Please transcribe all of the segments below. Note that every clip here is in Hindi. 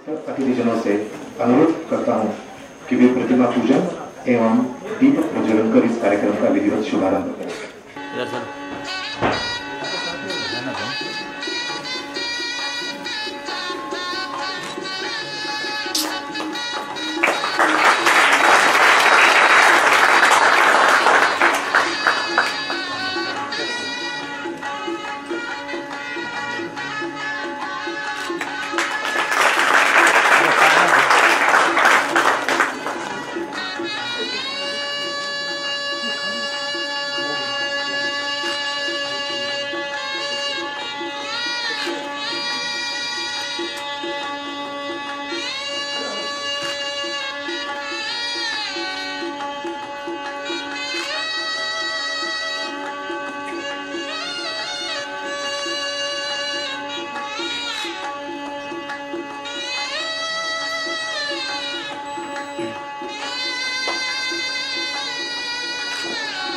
अतिथिजनों से अनुरोध करता हूं कि वे प्रतिमा पूजन एवं दीप प्रज्वलन कर इस कार्यक्रम का विधिवत शुभारंभ करें।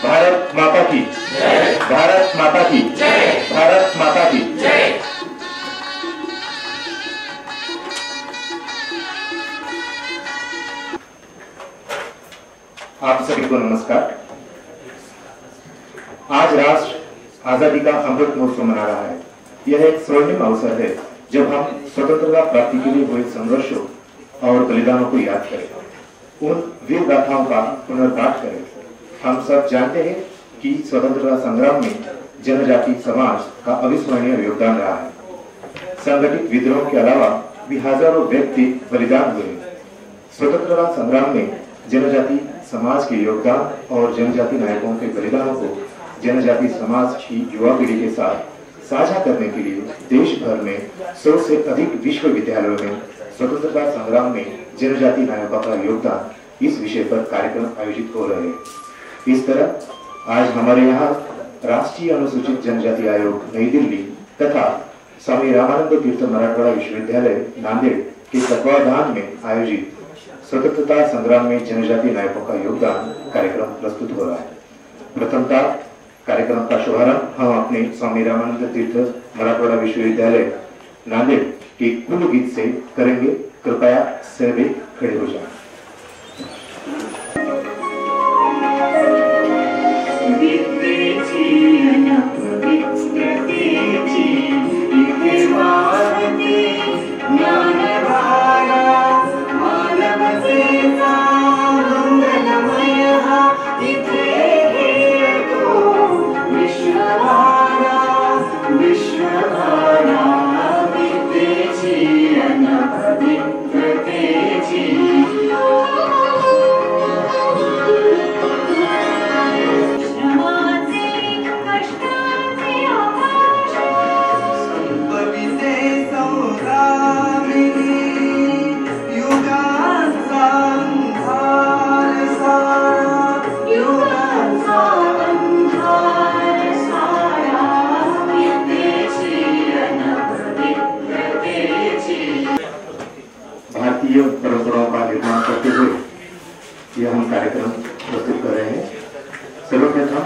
भारत माता की जय। भारत माता की जय। भारत माता की जय। आप सभी को नमस्कार। आज राष्ट्र आजादी का अमृत महोत्सव मना रहा है। यह एक स्वर्णिम अवसर है जब हम स्वतंत्रता प्राप्ति के लिए हुए संघर्षों और बलिदानों को याद करें, उन वीर गाथाओं का पुनर्पाठ करें। हम सब जानते हैं कि स्वतंत्रता संग्राम में जनजाति समाज का अविस्मरणीय योगदान रहा है। संगठित विद्रोह के अलावा भी हजारों व्यक्ति बलिदान हुए। स्वतंत्रता संग्राम में जनजाति समाज के योगदान और जनजाति नायकों के बलिदानों को जनजाति समाज की युवा पीढ़ी के साथ साझा करने के लिए देश भर में 100 से अधिक विश्वविद्यालयों में स्वतंत्रता संग्राम में जनजाति नायकों का योगदान इस विषय पर कार्यक्रम आयोजित हो रहे हैं। इस तरह आज हमारे यहाँ राष्ट्रीय अनुसूचित जनजाति आयोग नई दिल्ली तथा स्वामी रामानंद तीर्थ मराठवाड़ा विश्वविद्यालय नांदेड़ के तत्वाधान में आयोजित स्वतंत्रता संग्राम में जनजाति नायकों का योगदान कार्यक्रम प्रस्तुत हो रहा है। प्रथमतः कार्यक्रम का शुभारंभ हम अपने स्वामी रामानंद तीर्थ मराठवाड़ा विश्वविद्यालय नांदेड़ के कुल गीत से करेंगे। कृपया सभी खड़े हो जाएं। परंपराओं का निर्माण करते हुए यह हम कार्यक्रम प्रस्तुत कर रहे हैं। सर्वप्रथम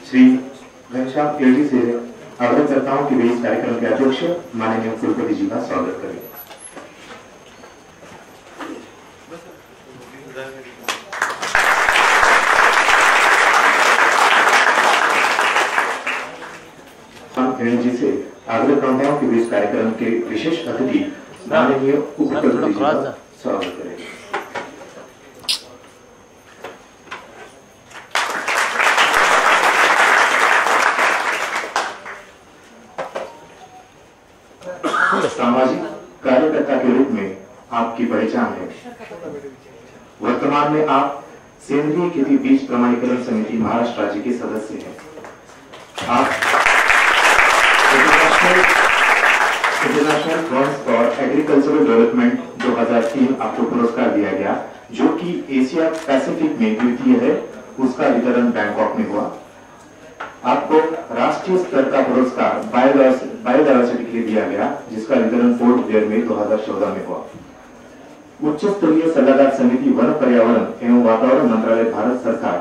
श्री घनश्याम एलजी से आग्रह करता हूं कि वे इस कार्यक्रम के अध्यक्ष माननीय कुलपति जी का स्वागत करें। एलजी से आग्रह करता हूं कि वे इस कार्यक्रम के विशेष अतिथि माननीय उपकुलपति जी का स्वागत करें। सामाजिक कार्यकर्ता के रूप में आपकी पहचान है। वर्तमान में आप सेंद्रीय खेती बीज प्रमाणीकरण समिति महाराष्ट्र राज्य के सदस्य हैं। आप international funds for agricultural development 2003 आपको पुरस्कार दिया गया, जो कि एशिया पैसिफिक में द्वितीय है। उसका वितरण बैंकॉक में हुआ। आपको राष्ट्रीय स्तर का पुरस्कार बायोडायवर्सिटी के लिए दिया गया, जिसका वितरण पोर्ट ब्लेयर में 2014 में हुआ। उच्च स्तरीय सलाहकार समिति वन पर्यावरण एवं वातावरण मंत्रालय भारत सरकार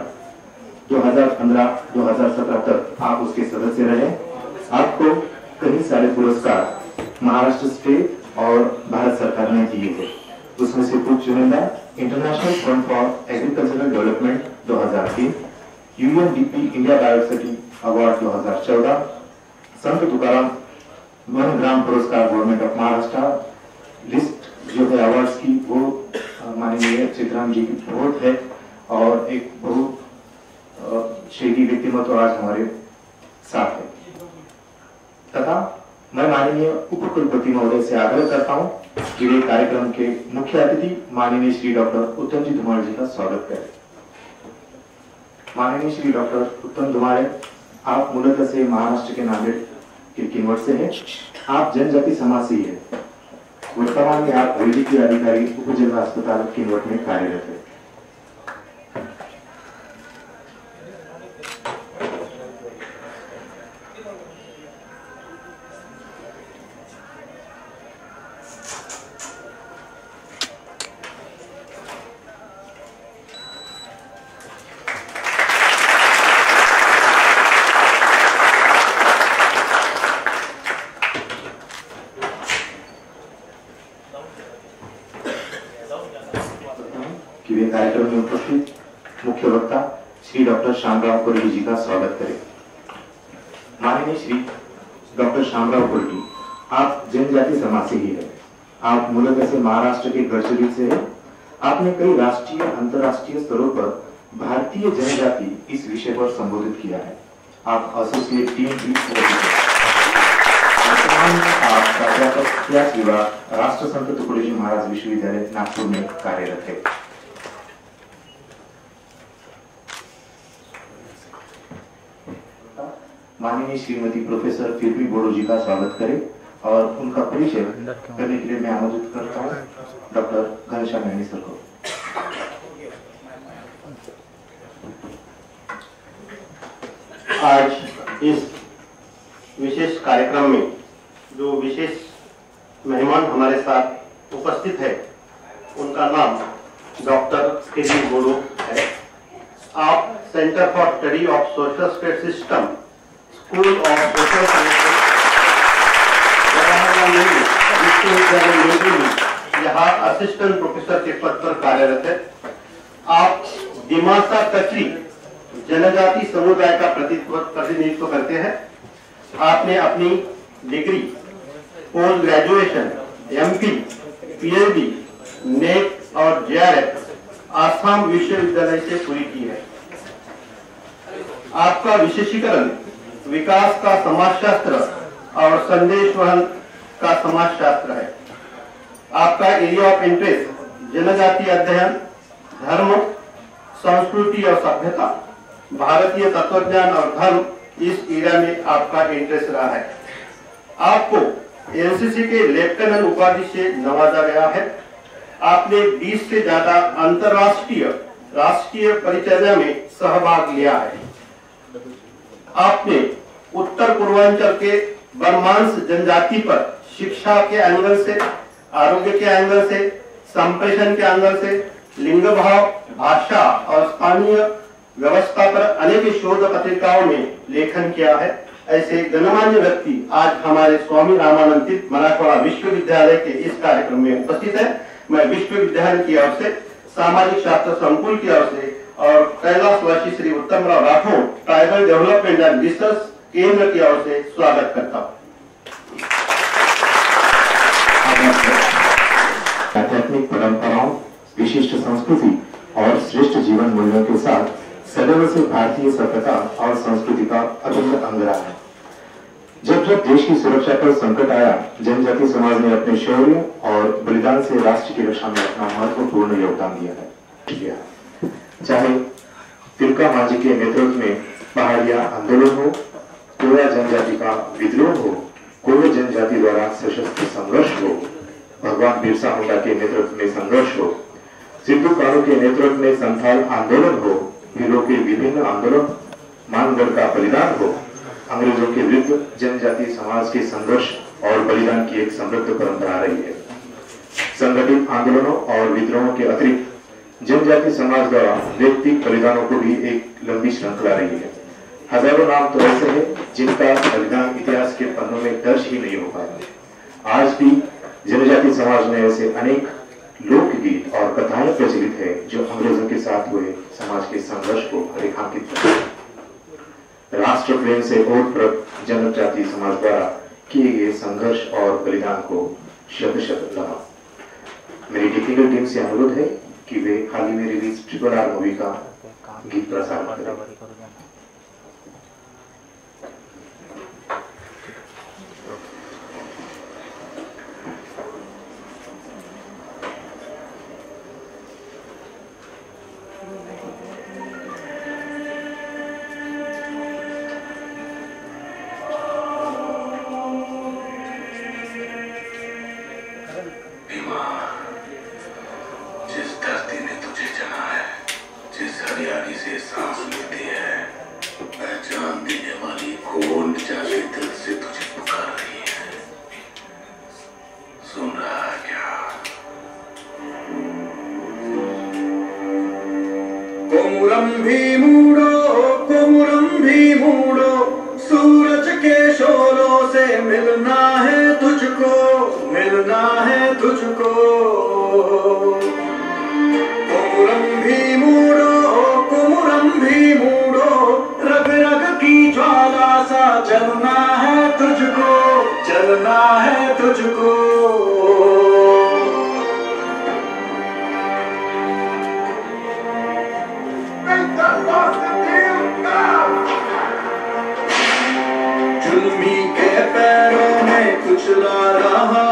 2015-2017 तक आप उसके सदस्य रहे। आपको कई सारे पुरस्कार महाराष्ट्र स्टेट और भारत सरकार ने दिए हैं। उसमें से कुछ चुनिंदा international fund for agricultural development 2003, UNDP India diversity award 2014, Sant Tukaram one gram पुरस्कार गवर्नमेंट ऑफ महाराष्ट्र। लिस्ट जो है अवार्ड्स की वो माननीय चित्रांग जी की बहुत है और एक बहुत शहीदी व्यक्तिमत्व आज हमारे साथ है। तथा मैं माननीय उप कुलपति महोदय से आग्रह करता हूं कि वे कार्यक्रम के मुख्य अतिथि माननीय श्री डॉक्टर उत्तम जी धुमाड़े जी का स्वागत करें। माननीय श्री डॉक्टर उत्तम धुमाड़े, आप मूलतः से महाराष्ट्र के नांदेड़ के किन्नौर से हैं। आप जनजाति समाज से ही हैं। वर्तमान में आप वैद्यकीय अधिकारी उप जिला अस्पताल किन्नौर में कार्यरत है। कि वे कार्यक्रम में उपस्थित मुख्य वक्ता श्री डॉक्टर श्यामराव कोरडी जी का स्वागत करें। माननीय श्री डॉक्टर श्यामराव कोरडी, आप जनजाति समाज से ही है। आप मूलतः से महाराष्ट्र के गढ़चिरोली से हैं। आपने कई राष्ट्रीय अंतर्राष्ट्रीय स्तरों पर भारतीय जनजाति इस विषय पर संबोधित किया है। आप एसोसिएट डीन भी आप प्राध्यापक इतिहास विभाग राष्ट्र संत तुकडोजी महाराज विश्वविद्यालय नागपुर में कार्यरत है। माननीय श्रीमती प्रोफेसर फिरमी बोडो जी का स्वागत करें और उनका परिचय करने के लिए मैं आमंत्रित करता हूं डॉक्टर घनश्याम मैनी सर को। आज इस विशेष कार्यक्रम में जो विशेष मेहमान हमारे साथ उपस्थित है उनका नाम डॉक्टर फिरमी बोडो है। आप centre for study of social state system, school of social sciences, विश्वविद्यालय में यहाँ असिस्टेंट प्रोफेसर के पद पर कार्यरत है। आप दिमासा कचरी जनजाति समुदाय का प्रतिनिधित्व करते हैं। आपने अपनी degree, post graduation, MPhil, PhD, net और जेआरएफ आसाम विश्वविद्यालय से पूरी की है। आपका विशेषीकरण विकास का समाजशास्त्र और संदेश वहन का समाजशास्त्र है। आपका एरिया ऑफ इंटरेस्ट जनजाति अध्ययन, धर्म, संस्कृति और सभ्यता, भारतीय तत्वज्ञान और धर्म, इस एरिया में आपका इंटरेस्ट रहा है। आपको एनसीसी के लेफ्टिनेंट उपाधि से नवाजा गया है। आपने 20 से ज्यादा अंतर्राष्ट्रीय राष्ट्रीय परिचर्या में सहभाग लिया है। आपने उत्तर पूर्वांचल के बर्मांस जनजाति पर शिक्षा के एंगल से, आरोग्य के एंगल से, संप्रेषण के एंगल से, लिंग भाव, भाषा और स्थानीय व्यवस्था पर अनेक शोध पत्रिकाओं में लेखन किया है। ऐसे गणमान्य व्यक्ति आज हमारे स्वामी रामानंद तीर्थ मराठवाड़ा विश्वविद्यालय के इस कार्यक्रम में उपस्थित है। मैं विश्वविद्यालय की ओर से, सामाजिक शास्त्र संकुल की ओर से और कैलाशवासी श्री उत्तम Rao Rathore tribal development and research केंद्र की ओर से स्वागत करता हूँ। आध्यात्मिक परंपराओं, विशिष्ट संस्कृति और श्रेष्ठ जीवन मूल्यों के साथ सदैव से भारतीय सभ्यता और संस्कृति का अभिन्न अंग रहा है। जब जब देश की सुरक्षा पर संकट आया, जनजाति समाज ने अपने शौर्य और बलिदान से राष्ट्र की रक्षा में अपना महत्वपूर्ण योगदान दिया है। चाहे तिलका मांझी के नेतृत्व में पहाड़िया आंदोलन हो, कोया जनजाति का विद्रोह हो, कोया जनजाति द्वारा सशस्त्र संघर्ष हो, भगवान बिरसा मुंडा के नेतृत्व में संघर्ष हो, सिद्धू कानू के नेतृत्व में संथाल आंदोलन हो, भीलों के विभिन्न आंदोलन, मानगढ़ का बलिदान हो, अंग्रेजों के विरुद्ध जनजाति समाज के संघर्ष और बलिदान की एक समृद्ध परंपरा रही है। संगठित आंदोलनों और विद्रोहों के अतिरिक्त जनजाति समाज द्वारा व्यक्तिगत बलिदानों को भी एक लंबी श्रृंखला रही है। हजारों नाम तो ऐसे हैं जिनका बलिदान इतिहास के पन्नों में दर्ज ही नहीं हो पाया। आज भी जनजाति समाज में ऐसे अनेक लोकगीत और कथाएं प्रचलित है जो अंग्रेजों के साथ हुए समाज के संघर्ष को रेखांकित करते हैं। राष्ट्र प्रेम से ओतप्रोत जनजाति समाज द्वारा किए गए संघर्ष और बलिदान को शत शत नमन। मेरी टेक्निकल टीम से अनुरोध है कि वे हाल ही में रिलीज RRR मूवी का गीत प्रसारित करें। कोमुरम भी मूडो सूरज के शोलों से मिलना है तुझको, मिलना है तुझको। कोमुरम भी मूडो रग रग की ज्वाला सा जलना है तुझको, जलना है तुझको। जुल्मी के पैरों में कुचला रहा,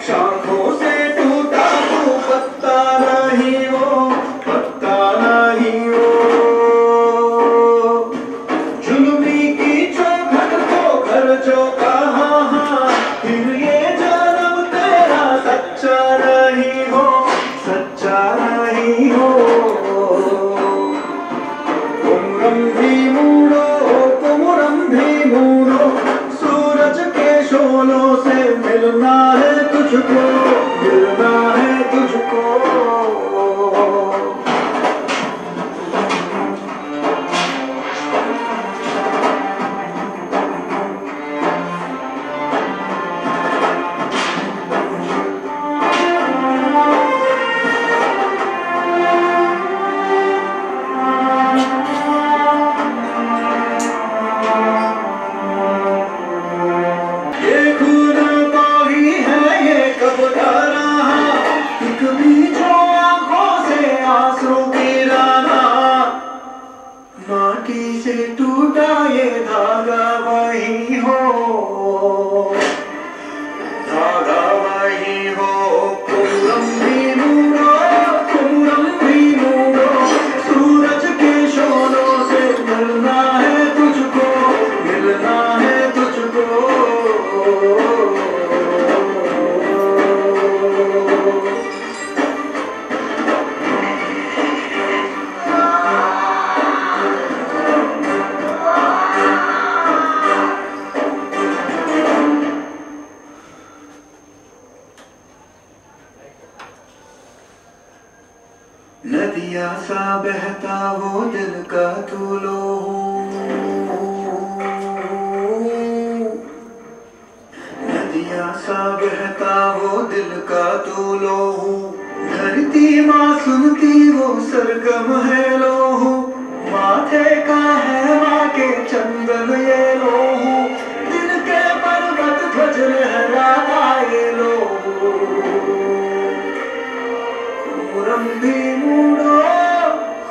शाखों से टूटा तू पत्ता नहीं हो, पत्ता नहीं हो। जुल्मी की चौखट को घर जो कहा, फिर ये जन्म तेरा सच्चा नहीं हो, सच्चा नहीं हो। कोमुरम भी मूडो, कोमुरम भी मूडो सूरज के शोलों से मिलना है तुझको, मिलना है तुझको। माटी से टूटा ये धागा वही हो, धागा वही हो। कोमुरम भी मूडो, कोमुरम भी मूडो सूरज के शोलों से मिलना है तुझको, मिलना है तुझको। नदिया सा बहता वो दिल का तू लो, नदिया सा बहता वो दिल का तू लो। धरती माँ सुनती वो सरगम है लो, माथे का है माँ के चंदन ये लो, दिल के पर्वत ध्वज लहराता ये लो। कोमुरम भी मूडो,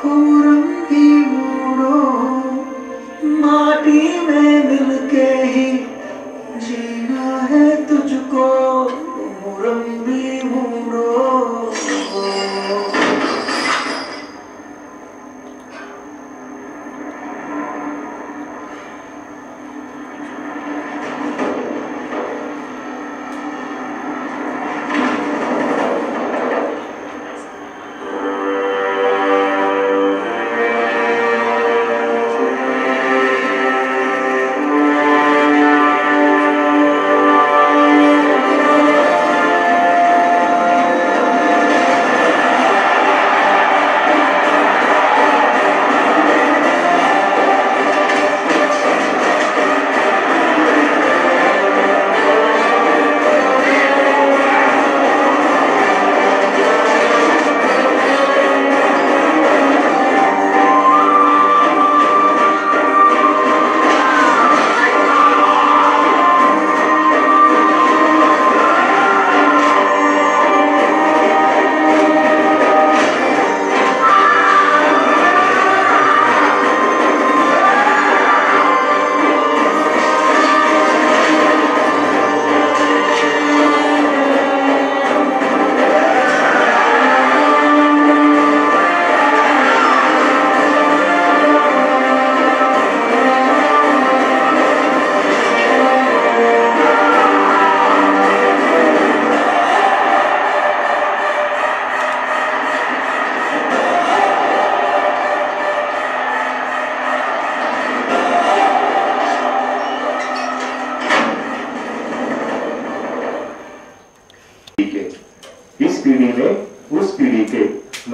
कोमुरम भी मूडो माटी में मिलके ही जीना है तुझको। कोमुरम भी मूडो।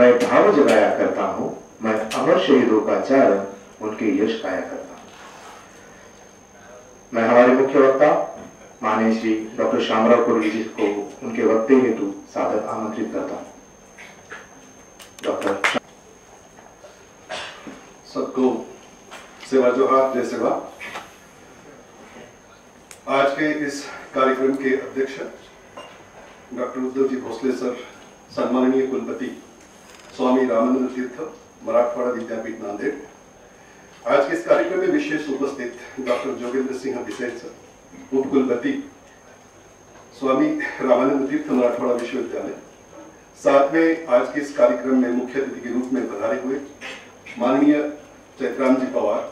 मैं भाव जगाया करता हूं, मैं अमर शहीदों का चरण उनके यश गाया करता हूं। मैं हमारे मुख्य वक्ता माननीय श्री डॉक्टर श्यामराव कुर्वी जी को उनके वक्तव्य हेतु सादर आमंत्रित करता हूं। डॉक्टर सबको सेवा जोहार, जय सेवा। आज के इस कार्यक्रम के अध्यक्ष डॉक्टर उद्धव जी भोसले सर, सम्माननीय कुलपति स्वामी रामानंद तीर्थ, मराठवाड़ा विद्यापीठ नांदेड़। आज के इस कार्यक्रम में विशेष उपस्थित डॉक्टर जोगेंद्र सिंह बिसेन सर, उप कुलपति स्वामी रामानंद तीर्थ, मराठवाड़ा विश्वविद्यालय। साथ में आज के इस कार्यक्रम में मुख्य अतिथि के रूप में पधारे हुए माननीय चैतराम जी पवार,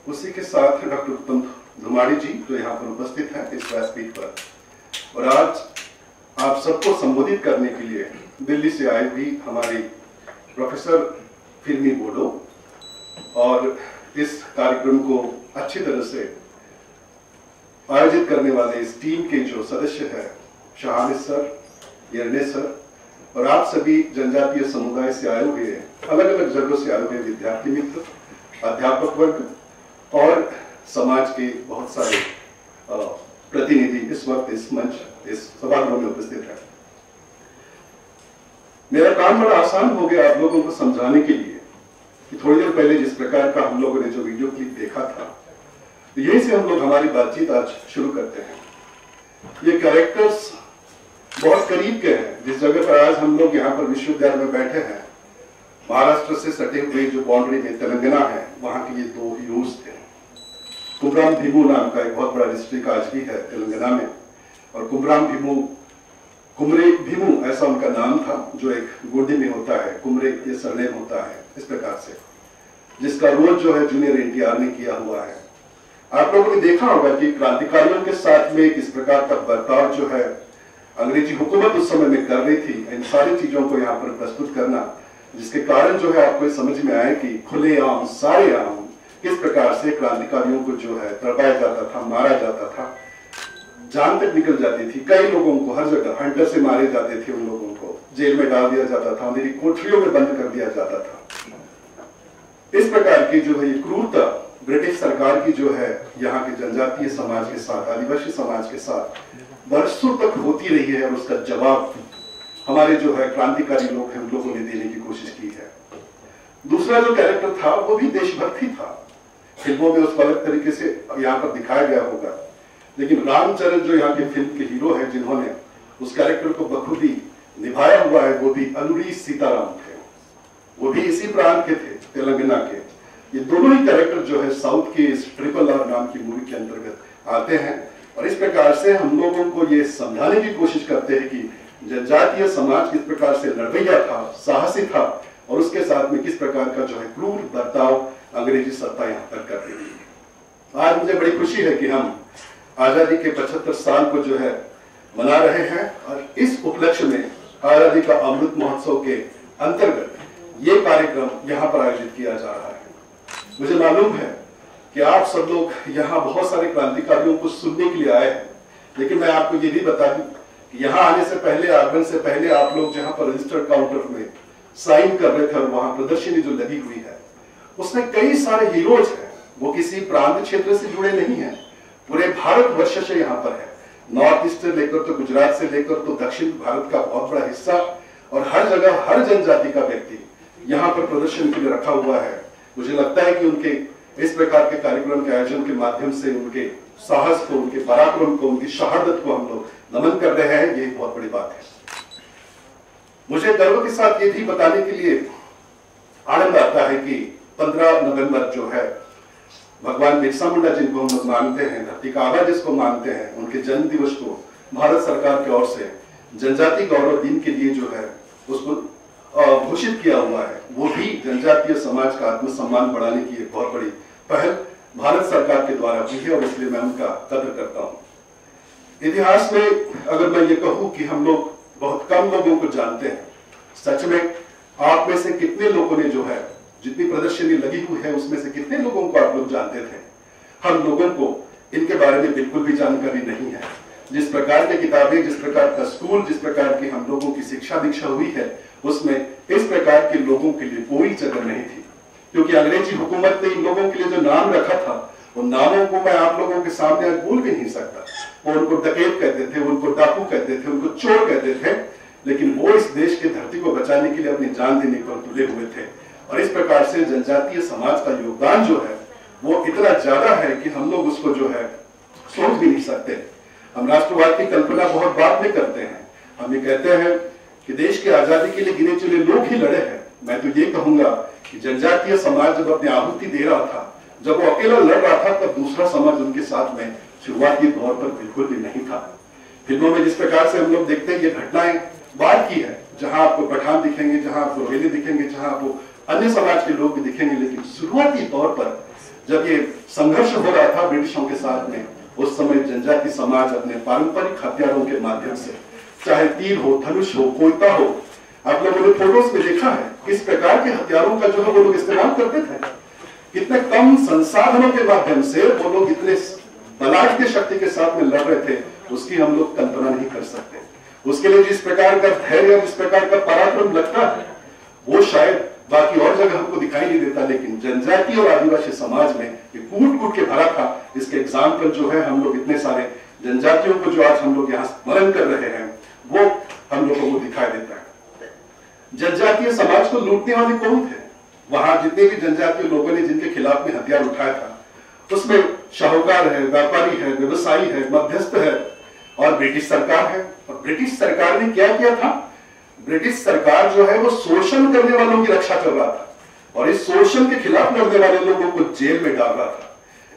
उसी के साथ डॉक्टर उत्तम धुमाड़ी जी जो यहाँ पर उपस्थित हैं इस व्यासपीठ पर। और आज आप सबको संबोधित करने के लिए दिल्ली से आए हुई हमारी प्रोफेसर फिल्मी बोडो और इस कार्यक्रम को अच्छी तरह से आयोजित करने वाले इस टीम के जो सदस्य हैं, शहानिस सर, यरने सर, और आप सभी जनजातीय समुदाय से आए हुए, अलग अलग जगहों से आए हुए विद्यार्थी मित्र, अध्यापक वर्ग और समाज के बहुत सारे प्रतिनिधि इस वक्त इस मंच, इस सभागृह में उपस्थित हैं। मेरा काम बड़ा आसान हो गया आप लोगों को समझाने के लिए कि थोड़ी देर पहले जिस प्रकार का हम लोगों ने जो वीडियो क्लिप देखा था, तो यही से हम लोग हमारी बातचीत आज शुरू करते हैं। ये कैरेक्टर्स बहुत करीब के हैं। जिस जगह पर आज हम लोग यहाँ पर विश्वविद्यालय में बैठे हैं, महाराष्ट्र से सटे हुए जो बाउंड्री में तेलंगाना है, वहां के ये दो हीरोज थे। कुमराम भीमू नाम का एक बहुत बड़ा डिस्ट्रिक्ट आज भी है तेलंगाना में, और कुमरे भीमू ऐसा उनका नाम था, जो एक गोडी में होता है, कुमरे ये सरनेम होता है इस प्रकार से, जिसका रोल जो है जूनियर एनटीआर ने किया हुआ है। आप लोगों ने देखा होगा कि क्रांतिकारियों के साथ में किस प्रकार का बर्ताव जो है अंग्रेजी हुकूमत उस समय में कर रही थी, इन सारी चीजों को यहाँ पर प्रस्तुत करना, जिसके कारण जो है आपको समझ में आए कि खुलेआम सारे आम किस प्रकार से क्रांतिकारियों को जो है तड़पाया जाता था, मारा जाता था, जान तक निकल जाती थी। कई लोगों को हर जगह हंटर से मारे जाते थे, उन लोगों को जेल में डाल दिया जाता था, मेरी कोठरियों में बंद कर दिया जाता था। इस प्रकार की जो है ये क्रूरता ब्रिटिश सरकार की जो है यहाँ के जनजातीय समाज के साथ, आदिवासी समाज के साथ वर्षों तक होती रही है, और उसका जवाब हमारे जो है क्रांतिकारी लोग हैं उन लोगों ने देने की कोशिश की है। दूसरा जो कैरेक्टर था वो भी देशभक्ति था। फिल्मों में उसको अलग तरीके से यहाँ पर दिखाया गया होगा, लेकिन रामचरण जो यहाँ के फिल्म के हीरो हैं, जिन्होंने उस कैरेक्टर को बखूबी निभाया हुआ है, वो भी अलूरी सीताराम थे। वो भी इसी प्रांत के थे, तेलंगाना के। ये दोनों ही कैरेक्टर जो है साउथ की इस ट्रिपल आर नाम की मूवी के अंतर्गत आते हैं, और इस प्रकार से हम लोगों को ये समझाने की कोशिश करते हैं कि जनजातीय समाज किस प्रकार से लड़वैया था, साहसी था, और उसके साथ में किस प्रकार का जो है क्रूर बर्ताव अंग्रेजी सत्ता यहाँ पर कर रही है। आज मुझे बड़ी खुशी है कि हम आजादी के 75 साल को जो है मना रहे हैं, और इस उपलक्ष्य में आजादी का अमृत महोत्सव के अंतर्गत ये कार्यक्रम यहाँ पर आयोजित किया जा रहा है। मुझे मालूम है कि आप सब लोग यहाँ बहुत सारे क्रांतिकारियों को सुनने के लिए आए हैं, लेकिन मैं आपको ये भी बता दूं कि यहाँ आने से पहले, आगमन से पहले आप लोग जहाँ पर रजिस्टर्ड काउंटर में साइन कर रहे थे, और वहां प्रदर्शनी जो लगी हुई है उसमें कई सारे हीरोज हैं। वो किसी प्रांत क्षेत्र से जुड़े नहीं हैं, पूरे भारत वर्ष से यहाँ पर है। नॉर्थ ईस्ट से लेकर तो गुजरात से लेकर तो दक्षिण भारत का बहुत बड़ा हिस्सा, और हर जगह हर जनजाति का व्यक्ति यहाँ पर प्रदर्शन के लिए रखा हुआ है। मुझे लगता है कि उनके इस प्रकार के कार्यक्रम के आयोजन के माध्यम से उनके साहस को, उनके पराक्रम को, उनकी शहादत को हम लोग नमन कर रहे हैं। ये बहुत बड़ी बात है। मुझे गर्व के साथ ये भी बताने के लिए आनंद आता है कि 15 नवंबर जो है भगवान बिरसा मुंडा जिनको हम लोग मानते हैं, धरती का आबा जिसको मानते हैं, उनके जन्म दिवस को भारत सरकार की ओर से जनजाति गौरव दिन के लिए जो है उसको घोषित किया हुआ है। वो भी जनजातीय समाज का आत्मसम्मान बढ़ाने की एक बहुत बड़ी पहल भारत सरकार के द्वारा हुई है, और इसलिए मैं उनका कदर करता हूं। इतिहास में अगर मैं ये कहूं कि हम लोग बहुत कम लोगों को जानते हैं, सच में आप में से कितने लोगों ने जो है, जितनी प्रदर्शनी लगी हुई है उसमें से कितने लोगों को आप लोग जानते थे? हम लोगों को इनके बारे में बिल्कुल भी जानकारी नहीं है। जिस प्रकार की किताबें, जिस प्रकार का स्कूल, जिस प्रकार की हम लोगों की शिक्षा दीक्षा हुई है, उसमें इस प्रकार के लोगों के लिए कोई जगह नहीं थी। क्योंकि अंग्रेजी हुकूमत ने इन लोगों के लिए जो नाम रखा था, उन नामों को मैं आप लोगों के सामने आज भूल भी नहीं सकता। वो उनको डकैत कहते थे, उनको डाकू कहते थे, उनको चोर कहते थे, लेकिन वो इस देश की धरती को बचाने के लिए अपनी जान देने पर तुले हुए थे। और इस प्रकार से जनजातीय समाज का योगदान जो है वो इतना ज्यादा है कि हम लोग उसको जो है सोच भी नहीं सकते। हम राष्ट्रवाद की कल्पना बहुत बाद में करते हैं। हम ये कहते हैं कि देश की आजादी के लिए गिने चुने लोग ही लड़े हैं। मैं तो ये कहूंगा कि जनजातीय समाज जब अपनी आहुति दे रहा था, जब वो अकेला लड़ रहा था, तब दूसरा समाज उनके साथ में शुरुआती दौर पर बिल्कुल भी नहीं था। फिल्मों में जिस प्रकार से हम लोग देखते हैं, ये घटनाएं बाद की है, जहां आपको पठान दिखेंगे, जहां आपको रोहिल्ले दिखेंगे, जहां आपको अन्य समाज के लोग भी दिखेंगे, लेकिन शुरुआती तौर पर जब ये संघर्ष हो रहा था ब्रिटिशों के साथ में, उस समय जनजाति समाज अपने पारंपरिक हथियारों के माध्यम से, चाहे तीर हो, धनुष हो, कोयता हो, आप लोगों ने फोटोज में देखा है किस प्रकार के हथियारों का जो है वो लोग इस्तेमाल करते थे। कितने कम संसाधनों के माध्यम से वो लोग इतने बलाढ्य की शक्ति के साथ में लड़ रहे थे, उसकी हम लोग कल्पना नहीं कर सकते। उसके लिए जिस प्रकार का धैर्य, जिस प्रकार का पराक्रम लगता है, वो शायद बाकी और जगह हमको दिखाई नहीं देता, लेकिन जनजाति और आदिवासी समाज में ये कूट कूट के भरा था। इसके एग्जाम्पल जो है हम लोग इतने सारे जनजातियों को जो आज हम लोग यहाँ स्मरण कर रहे हैं, वो हम लोगों को दिखाई देता है। जनजातीय समाज को लूटने वाले कौन थे? वहां जितने भी जनजातीय लोगों ने जिनके खिलाफ में हथियार उठाया था, उसमें शाहूकार है, व्यापारी है, व्यवसायी है, मध्यस्थ है और ब्रिटिश सरकार है। और ब्रिटिश सरकार ने क्या किया था? ब्रिटिश सरकार जो है वो शोषण करने वालों की रक्षा कर रहा था और इस शोषण के खिलाफ लड़ने वाले लोगों को जेल में डाल रहा था।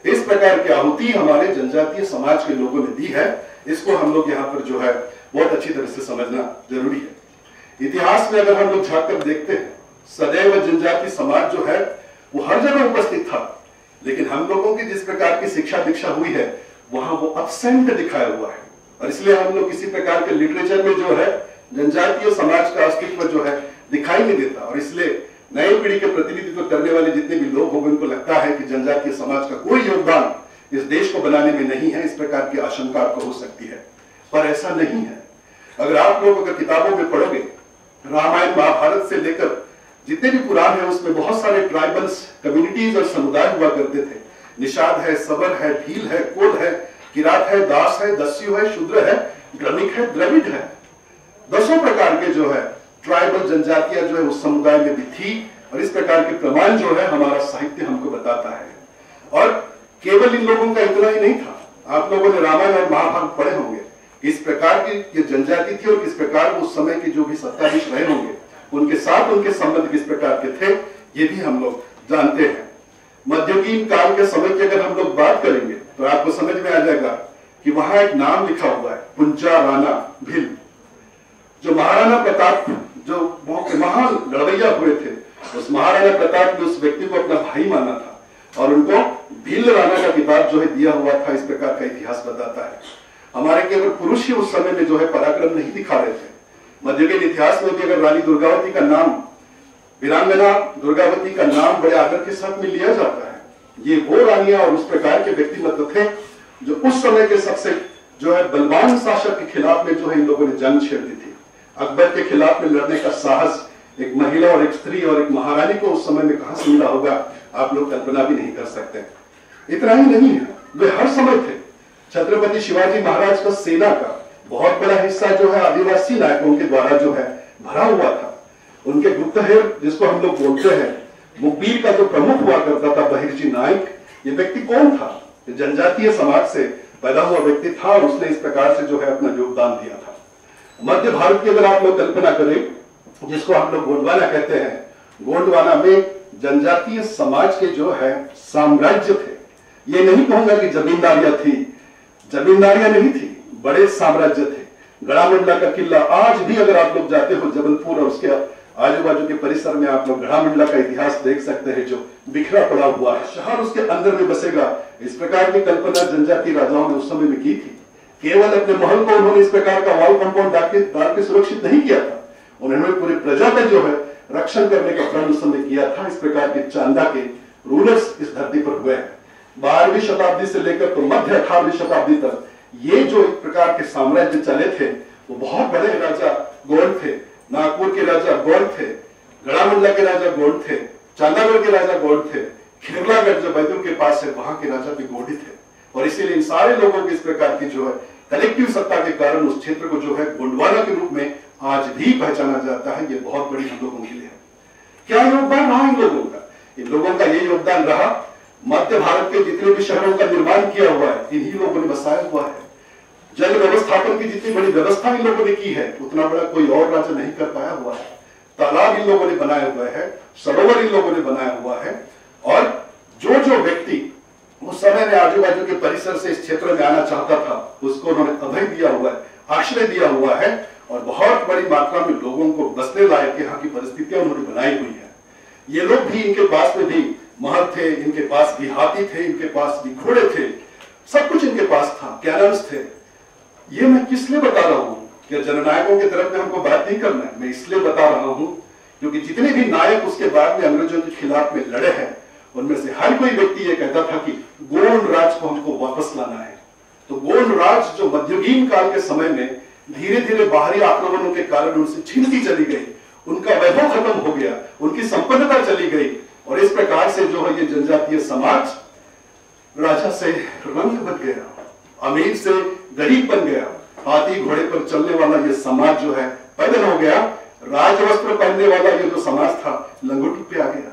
इस प्रकार की आहुति हमारे जनजातीय समाज के लोगों ने दी है। इसको हम लोग यहाँ पर जो है बहुत अच्छी तरह से समझना जरूरी है। इतिहास में अगर हम लोग झांक कर देखते हैं, सदैव जनजातीय समाज जो है वो हर जगह उपस्थित था, लेकिन हम लोगों की जिस प्रकार की शिक्षा दीक्षा हुई है वहां वो अब्सेंट दिखाया हुआ है। और इसलिए हम लोग किसी प्रकार के लिटरेचर में जो है जनजातीय समाज का अस्तित्व जो है दिखाई नहीं देता। और इसलिए नई पीढ़ी के प्रतिनिधित्व करने वाले जितने भी लोग होंगे, उनको लगता है कि जनजातीय समाज का कोई योगदान इस देश को बनाने में नहीं है। इस प्रकार की आशंका आपको हो सकती है, पर ऐसा नहीं है। अगर आप लोग अगर किताबों में पढ़ोगे, रामायण महाभारत से लेकर जितने भी पुराण है, उसमें बहुत सारे ट्राइबल्स कम्युनिटीज और समुदाय हुआ करते थे। निषाद है, सबर है, भील है, कोल है, किरात है, दास है, दस्यु है, शूद्र है, ड्रमिक है, द्रविड़ है। 10 प्रकार के जो है ट्राइबल जनजातियां जो है उस समुदाय में भी थी। और इस प्रकार के प्रमाण जो है हमारा साहित्य हमको बताता है। और केवल इन लोगों का इतना ही नहीं था, आप लोगों ने रामायण और महाभारत पढ़े होंगे, इस प्रकार की ये जनजाति थी और किस प्रकार उस समय के जो भी सत्ताधीश रहे होंगे उनके साथ उनके संबंध किस प्रकार के थे, ये भी हम लोग जानते हैं। मध्ययुगीन काल के समय की अगर हम लोग बात करेंगे तो आपको समझ में आ जाएगा कि वहां एक नाम लिखा हुआ है, पुंजा राणा भिल। जो महाराणा प्रताप जो महान लड़वैया हुए थे, उस महाराणा प्रताप ने उस व्यक्ति को अपना भाई माना था और उनको भील राणा का किताब जो है दिया हुआ था। इस प्रकार का इतिहास बताता है। हमारे केवल पुरुष ही उस समय में जो है पराक्रम नहीं दिखा रहे थे। मध्ययुगीन इतिहास में भी अगर रानी दुर्गावती का नाम, वीरांगना दुर्गावती का नाम बड़े आदर के साथ में लिया जाता है। ये वो रानियां और उस प्रकार के व्यक्तिमत्व थे जो उस समय के सबसे जो है बलवान शासक के खिलाफ में जो है इन लोगों ने जंग छेड़ दी थी। अकबर के खिलाफ में लड़ने का साहस एक महिला और एक स्त्री और एक महारानी को उस समय में कहां से मिला होगा, आप लोग कल्पना भी नहीं कर सकते। इतना ही नहीं है, वे हर समय थे। छत्रपति शिवाजी महाराज का सेना का बहुत बड़ा हिस्सा जो है आदिवासी नायकों के द्वारा जो है भरा हुआ था। उनके गुप्तहेर जिसको हम लोग बोलते हैं, मुखबिर का जो प्रमुख हुआ करता था बहिर्जी नायक, ये व्यक्ति कौन था? जनजातीय समाज से पैदा हुआ व्यक्ति था और उसने इस प्रकार से जो है अपना योगदान दिया था। मध्य भारत की अगर आप लोग कल्पना करें, जिसको हम लोग गोंडवाना कहते हैं, गोंडवाना में जनजातीय समाज के जो है साम्राज्य थे। ये नहीं कहूंगा कि जमींदारियां थी, जमींदारियां नहीं थी, बड़े साम्राज्य थे। गढ़ामंडला का किला आज भी अगर आप लोग जाते हो जबलपुर और उसके आजू बाजू के परिसर में, आप लोग गढ़ामंडला का इतिहास देख सकते हैं जो बिखरा पड़ा हुआ है। शहर उसके अंदर में बसेगा, इस प्रकार की कल्पना जनजातीय राजाओं ने उस समय में की थी। केवल अपने महल को उन्होंने इस प्रकार का वॉल कंपाउंड डाल के सुरक्षित नहीं किया था, उन्होंने पूरी प्रजा का जो है रक्षण करने का प्रण उस समय किया था। इस प्रकार के चांदा के रूलर्स इस धरती पर हुए हैं। 12वीं शताब्दी से लेकर तो मध्य 18वीं शताब्दी तक ये जो एक प्रकार के साम्राज्य चले थे वो बहुत बड़े राजा गोंड थे। नागपुर के राजा गोंड थे, गढ़ामंडला के राजा गोंड थे, चांदागढ़ के राजा गोंड थे, खिरलागढ़ जो बैतूल के पास है वहां के राजा भी गोंडी थे। और इसीलिए इन सारे लोगों की इस प्रकार की जो है कलेक्टिव सत्ता के कारण उस क्षेत्र को जो है गोंडवाना के रूप में आज भी पहचाना जाता है। ये बहुत बड़ी हम लोगों के लिए है। क्या योगदान रहा इन लोगों का? इन लोगों का ये योगदान रहा, मध्य भारत के जितने भी शहरों का निर्माण किया हुआ है इन्हीं लोगों ने बसाया हुआ है। जल व्यवस्थापन की जितनी बड़ी व्यवस्था इन लोगों ने की है उतना बड़ा कोई और राजा नहीं कर पाया हुआ है। तालाब इन लोगों ने बनाया हुआ है, सरोवर इन लोगों ने बनाया हुआ है। और जो जो व्यक्ति उस समय में आजू बाजू के परिसर से इस क्षेत्र में आना चाहता था उसको उन्होंने अभय दिया हुआ है, आश्रय दिया हुआ है। और बहुत बड़ी मात्रा में लोगों को बसने लायक यहाँ की परिस्थितियां उन्होंने बनाई हुई है। ये लोग भी, इनके पास में भी महल थे, इनके पास भी हाथी थे, इनके पास भी घोड़े थे, सब कुछ इनके पास था, कैनन्स थे। ये मैं किस लिए बता रहा हूं कि जननायकों की तरफ में हमको बात नहीं करना है। मैं इसलिए बता रहा हूं क्योंकि जितने भी नायक उसके बाद में अंग्रेजों के खिलाफ में लड़े हैं उनमें से हर कोई व्यक्ति ये कहता था कि गोंड राज को हमको वापस लाना है। तो गोंड राज जो मध्ययुगीन काल के समय में धीरे धीरे बाहरी आक्रमणों के कारण उनसे छीनती चली गई, उनका वैभव खत्म हो गया, उनकी संपन्नता चली गई। और इस प्रकार से जो है ये जनजातीय समाज राजा से रंग बन गया, अमीर से गरीब बन गया, हाथी घोड़े पर चलने वाला ये समाज जो है पैदा हो गया, राजवस्त्र पहनने वाला ये जो समाज था लंगोटी पे आ गया।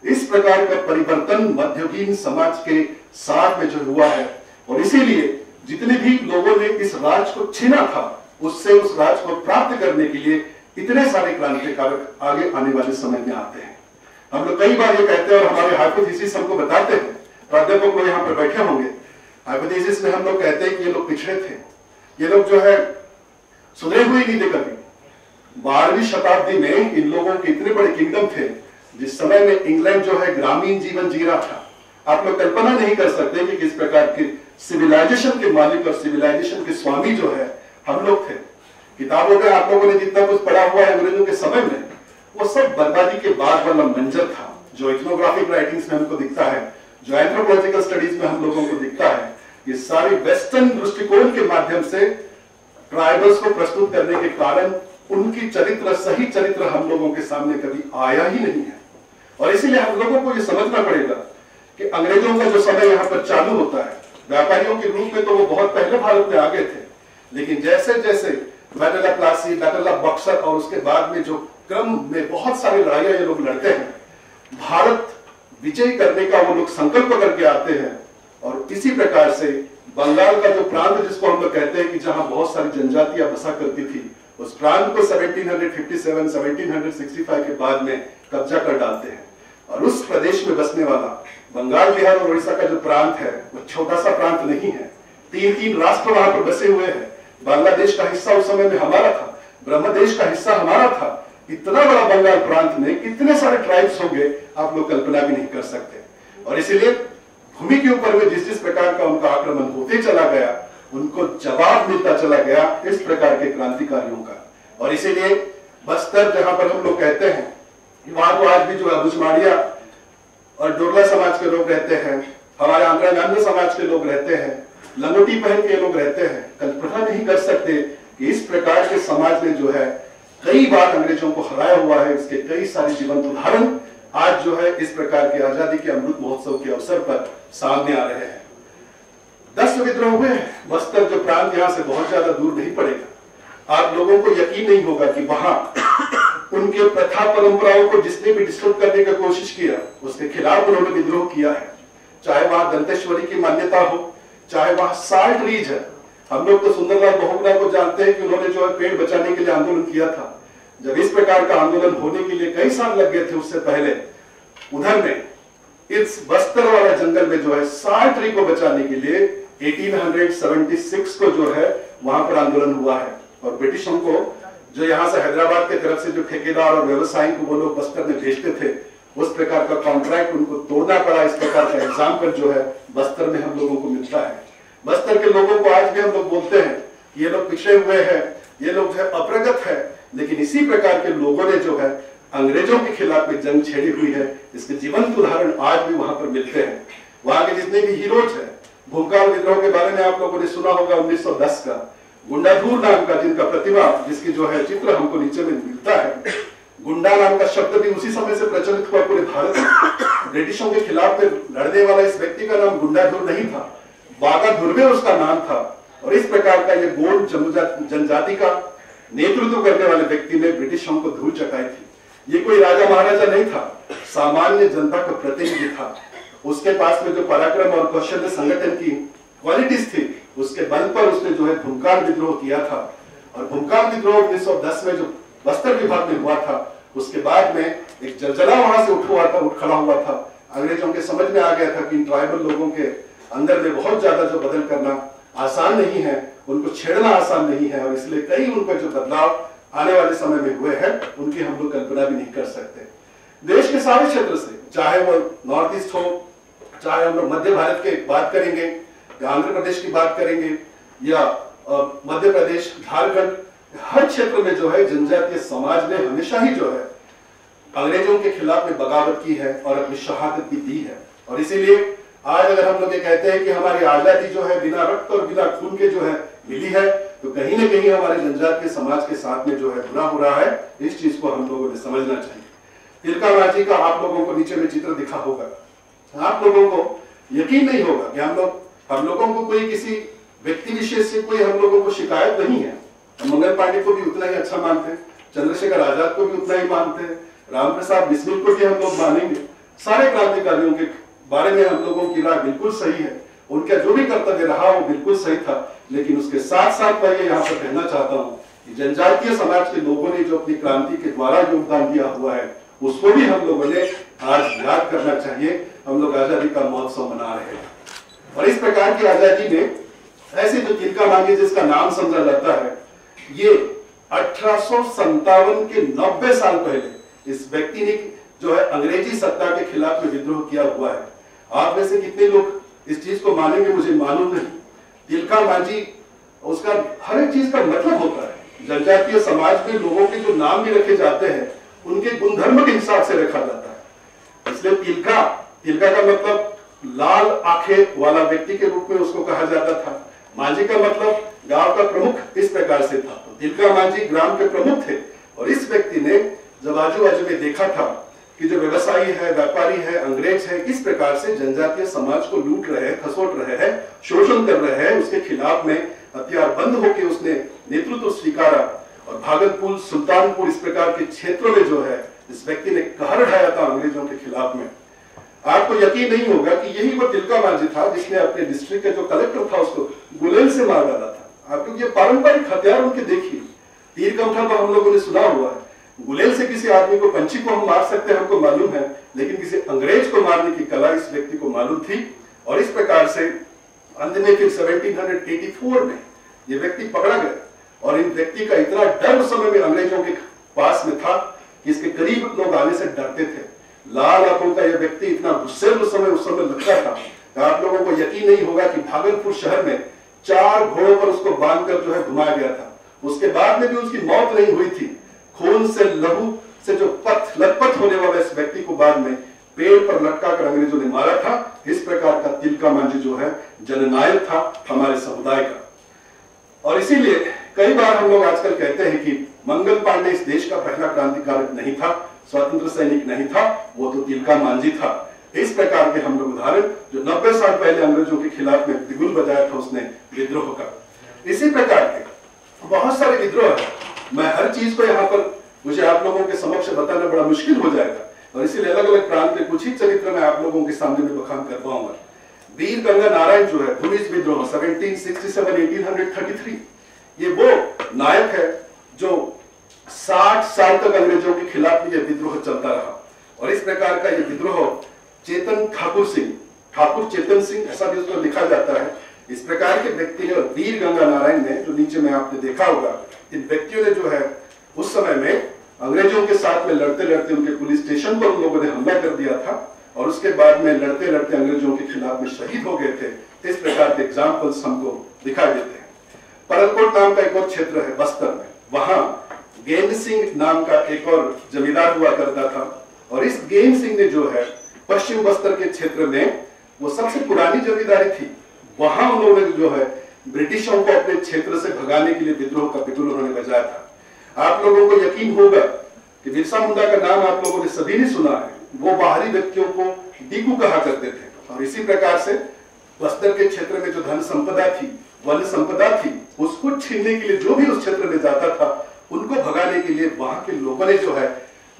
इस प्रकार का परिवर्तन मध्ययुगीन समाज के साथ में जो हुआ है। और इसीलिए जितने भी लोगों ने इस राज को छीना था उससे उस राज को प्राप्त करने के लिए इतने सारे क्रांतिकारक आगे आने वाले समय में आते हैं। हम लोग कई बार ये कहते हैं और हमारे हाइपोथेसिस हमको बताते हैं, प्राध्यापक लोग यहाँ पर बैठे होंगे, हाइपोथेसिस में हम लोग कहते हैं कि ये लोग पिछड़े थे, ये लोग जो है सुधरे हुए नहीं थे कभी। 12वीं शताब्दी में इन लोगों के इतने बड़े किंगडम थे जिस समय में इंग्लैंड जो है ग्रामीण जीवन जी रहा था। आप लोग कल्पना नहीं कर सकते कि किस प्रकार के सिविलाइजेशन के मालिक और सिविलाइजेशन के स्वामी जो है हम लोग थे। किताबों में आप लोगों ने जितना कुछ पढ़ा हुआ है अंग्रेजों के समय में वो सब बर्बादी के बाद वाला मंजर था जो इथनोग्राफिक राइटिंग्स में हमको दिखता है, जो एंथ्रोपोलॉजिकल स्टडीज में हम लोगों को दिखता है। ये सारी वेस्टर्न दृष्टिकोण के माध्यम से ट्राइबल्स को प्रस्तुत करने के कारण उनकी चरित्र, सही चरित्र हम लोगों के सामने कभी आया ही नहीं है। और इसीलिए हम लोगों को ये समझना पड़ेगा कि अंग्रेजों का जो समय यहाँ पर चालू होता है, व्यापारियों के रूप में तो वो बहुत पहले भारत में आ गए थे, लेकिन जैसे जैसे battle of Plassey, battle of Buxar और उसके बाद में जो क्रम में बहुत सारी लड़ाइयां ये लोग लड़ते हैं, भारत विजय करने का वो लोग संकल्प करके आते हैं। और इसी प्रकार से बंगाल का जो प्रांत जिसको हम लोग कहते हैं कि जहां बहुत सारी जनजातियां बसा करती थी, उस प्रांत को 1757, 1765 के बाद में कब्जा कर डालते हैं। और उस प्रदेश में बसने वाला बंगाल, बिहार और उड़ीसा का जो प्रांत है वो छोटा सा प्रांत नहीं है। 3 राष्ट्र वहां पर बसे हुए हैं। बांग्लादेश का हिस्सा उस समय में हमारा था, ब्रह्मदेश का हिस्सा हमारा था। इतना बड़ा बंगाल प्रांत में कितने सारे ट्राइब्स होंगे आप लोग कल्पना भी नहीं कर सकते। और इसीलिए भूमि के ऊपर में जिस जिस प्रकार का उनका आक्रमण होते चला गया उनको जवाब मिलता चला गया इस प्रकार के क्रांतिकारियों का। और इसीलिए बस्तर जहां पर हम लोग कहते हैं वहां तो आज भी जो है बुचमाड़िया और डोरला समाज के लोग रहते हैं, हमारे आंध्रा समाज के लोग रहते हैं, लंगोटी पहन के लोग रहते हैं। कल्पना नहीं कर सकते कि इस प्रकार के समाज ने जो है कई बार अंग्रेजों को हराया हुआ है। इसके कई सारे जीवंत उदाहरण आज जो है इस प्रकार के आजादी के अमृत महोत्सव के अवसर पर सामने आ रहे हैं। 10 विद्रोह हुए। बस्तर जो प्रांत यहाँ से बहुत ज्यादा दूर नहीं पड़ेगा। आप लोगों को यकीन नहीं होगा कि वहां उनके प्रथा परंपराओं को जिसने भी डिस्टर्ब करने की कोशिश किया उसके खिलाफ उन्होंने विद्रोह किया है। चाहे वहां दंतेश्वरी की मान्यता हो, चाहे वहां साल्ट रीज है। हम लोग तो सुंदरलाल बहुगुणा को जानते हैं कि उन्होंने जो है पेड़ बचाने के लिए आंदोलन किया था। जब इस प्रकार का आंदोलन होने के लिए कई साल लग गए थे उससे पहले, उधर में इस बस्तर वाला जंगल में जो है साल्ट ट्री को बचाने के लिए 1876 को जो है वहां पर आंदोलन हुआ है। और ब्रिटिशों को जो यहाँ से हैदराबाद की तरफ से जो ठेकेदार और व्यवसायी को वो लोग बस्तर में भेजते थे उस प्रकार का कॉन्ट्रैक्ट उनको तोड़ना पड़ा। इस प्रकार का एग्जाम्पल जो है बस्तर में हम लोगों को मिलता है। बस्तर के लोगों को आज भी हम लोग बोलते हैं ये लोग पिछड़े हुए हैं, ये लोग जो है अप्रगत है, लेकिन इसी प्रकार के लोगों ने जो है अंग्रेजों के खिलाफ में जंग छेड़ी हुई है। इसके जीवंत उदाहरण आज भी वहां पर मिलते हैं। वहां के जितने भी हीरोज हैं, भूमकाल विद्रोह के बारे में आप लोगों ने सुना होगा 1910 का गुंडाधूर नाम का, जिनका प्रतिभा, जिसकी जो है चित्र हमको नीचे में मिलता है। गुंडा नाम का शब्द भी उसी समय से प्रचलित हुआ पूरे भारत में। ब्रिटिशों के खिलाफ में लड़ने वाला इस व्यक्ति का नाम गुंडाधुर नहीं था, बागाधुर्वे उसका नाम था। और इस प्रकार का ये गोंड जनजाति का नेतृत्व करने वाले व्यक्ति ने ब्रिटिशों को धूल चटाई थी। ये कोई राजा महाराजा नहीं था, सामान्य जनता का प्रतिनिधि था। उसके पास में जो पराक्रम और कौशल्य संगठन की क्वालिटीज थी, उसके बल पर उसने जो है भूमकाल विद्रोह किया था। और भूमकाल विद्रोह 1910 में जो बस्तर विभाग में हुआ था, उसके बाद में एक जलजला वहां से उठ खड़ा हुआ था। अंग्रेजों के समझ में आ गया था कि इन ट्राइबल लोगों के अंदर में बहुत ज्यादा जो बदल करना आसान नहीं है, उनको छेड़ना आसान नहीं है, और इसलिए कई उनका जो बदलाव आने वाले समय में हुए हैं उनकी हम लोग कल्पना भी नहीं कर सकते। देश के सारे क्षेत्र से, चाहे वो नॉर्थ ईस्ट हो, चाहे हम लोग मध्य भारत की बात करेंगे या आंध्र प्रदेश की बात करेंगे या मध्य प्रदेश, झारखंड, हर क्षेत्र में जो है जनजातीय समाज ने हमेशा ही जो है अंग्रेजों के खिलाफ में बगावत की है और अपनी शहादत भी दी है। और इसीलिए आज अगर हम लोग ये कहते हैं कि हमारी आजादी जो है बिना रक्त और बिना खून के जो है मिली है, तो कहीं ना कहीं हमारे जनजातीय समाज के साथ में जो है बुरा हो रहा है। इस चीज को हम लोगों ने समझना चाहिए। तिलका मांझी का आप लोगों को नीचे में चित्र दिखा होगा। आप लोगों को यकीन नहीं होगा कि हम लोगों को कोई किसी व्यक्ति विशेष से कोई हम लोगों को शिकायत नहीं है। हम मंगल पांडे को भी उतना ही अच्छा मानते हैं, चंद्रशेखर आजाद को भी उतना ही मानते हैं, राम प्रसाद बिस्मिल को भी हम लोग मानेंगे। सारे क्रांतिकारियों के बारे में हम लोगों की राय बिल्कुल सही है, उनका जो भी कर्तव्य रहा वो बिल्कुल सही था। लेकिन उसके साथ साथ मैं ये यहाँ पर कहना चाहता हूँ कि जनजातीय समाज के लोगों ने जो अपनी क्रांति के द्वारा योगदान दिया हुआ है, उसको भी हम लोगों ने आज याद करना चाहिए। हम लोग आजादी का महोत्सव मना रहे हैं और इस प्रकार की आजादी में ऐसे जो तिलका मांझी जिसका नाम समझा जाता है, ये 1857 के 90 साल पहले इस व्यक्ति ने जो है अंग्रेजी सत्ता के खिलाफ में विद्रोह किया हुआ है। आप में से कितने लोग इस चीज को मानेंगे मुझे मालूम नहीं। तिलका मांझी, उसका हर एक चीज का मतलब होता है। जनजातीय समाज में लोगों के जो नाम भी रखे जाते हैं उनके गुणधर्म के हिसाब से रखा जाता है। इसलिए तिलका का मतलब लाल आंखें वाला व्यक्ति के रूप में उसको कहा जाता था। मांझी का मतलब गांव का प्रमुख इस प्रकार से था। तो तिलका मांझी ग्राम के प्रमुख थे और इस व्यक्ति ने जब आजू बाजू में देखा था कि जो व्यवसायी है, व्यापारी है, अंग्रेज है, किस प्रकार से जनजातीय समाज को लूट रहे हैं, खसोट रहे हैं, शोषण कर रहे हैं, उसके खिलाफ में हथियार बंद होकर उसने नेतृत्व स्वीकारा और भागलपुर, सुल्तानपुर इस प्रकार के क्षेत्रों में जो है इस व्यक्ति ने कहर ढाया था अंग्रेजों के खिलाफ में। आपको यकीन नहीं होगा कि यही वो तिलका मांझी था जिसने अपने डिस्ट्रिक्ट का जो कलेक्टर था उसको गुलेल से मार डाला था। आप लोग ये पारंपरिक हथियार उनके देखिए, तीर कमठा तो हम लोगों ने सुना हुआ है, गुलेल से किसी आदमी को, पंछी को हम मार सकते हैं, हमको मालूम है, लेकिन किसी अंग्रेज को मारने की कला इस व्यक्ति को मालूम थी। और इस प्रकार से अंत में फिर 1784 में ये व्यक्ति पकड़ा गया और इन व्यक्ति का इतना डर उस समय में अंग्रेजों के पास में था कि इसके करीब लोग आने से डरते थे। लाल आंखों का यह व्यक्ति इतना गुस्से उस समय लगता था कि आप लोगों को यकीन नहीं होगा कि भागलपुर शहर में 4 घोड़ों पर उसको बांधकर जो है घुमाया गया था। उसके बाद में भी उसकी मौत नहीं हुई थी। खून से, लहू से जो लथपथ होने वाले इस व्यक्ति को बाद में पेड़ पर लटका कर अंग्रेजों ने मारा था। इस प्रकार का तिलका मांझी जो है जननायक था हमारे समुदाय का। और इसीलिए कई बार हम लोग आजकल कहते हैं कि मंगल पांडे इस देश का पहला क्रांतिकारक नहीं था, स्वतंत्र सैनिक नहीं था, वो तो तिलका मांझी था। इस प्रकार के हम लोग उदाहरण जो 90 साल पहले अंग्रेजों के खिलाफ में बिगुल बजाया था उसने विद्रोह का। इसी प्रकार के बहुत सारे विद्रोह है। मैं हर चीज को यहाँ पर मुझे आप लोगों के समक्ष बताना बड़ा मुश्किल हो जाएगा और इसीलिए अलग अलग प्रांत के कुछ ही चरित्र मैं आप लोगों के सामने में बखान कर पाऊंगा। वीर गंगा नारायण जो है भूमिज विद्रोह 1767-1833, ये वो नायक है जो 60 साल तक अंग्रेजों के खिलाफ में यह विद्रोह चलता रहा। और इस प्रकार का यह विद्रोह चेतन ठाकुर चेतन सिंह ऐसा भी उसको लिखा जाता है। इस प्रकार के व्यक्ति ने और वीर गंगा नारायण ने जो नीचे में आपने देखा होगा, इन व्यक्तियों ने जो है उस समय में अंग्रेजों के साथ में लड़ते लड़ते उनके पुलिस स्टेशन पर उन लोगों ने हमला कर दिया था और उसके बाद में लड़ते लड़ते अंग्रेजों के खिलाफ में शहीद हो गए थे। इस प्रकार के एग्जाम्पल्स हमको दिखाई देते हैं। परलकोट नाम का एक और क्षेत्र है बस्तर में, वहां गेंद सिंह नाम का एक और जमींदार हुआ करता था और इस गेंद सिंह ने जो है पश्चिम बस्तर के क्षेत्र में वो सबसे पुरानी जमींदारी थी। वहां उन्होंने जो है ब्रिटिशों को अपने क्षेत्र से भगाने के लिए विद्रोह का बिगुल उन्होंने बजाया था। आप लोगों को यकीन होगा कि बिरसा मुंडा का नाम आप लोगों ने सभी ने सुना है। वो बाहरी व्यक्तियों को डीकू कहा करते थे और इसी प्रकार से बस्तर के क्षेत्र में जो धन संपदा थी, वन संपदा थी, उसको छीनने के लिए जो भी उस क्षेत्र में जाता था उनको भगाने के लिए वहां के लोगों ने जो है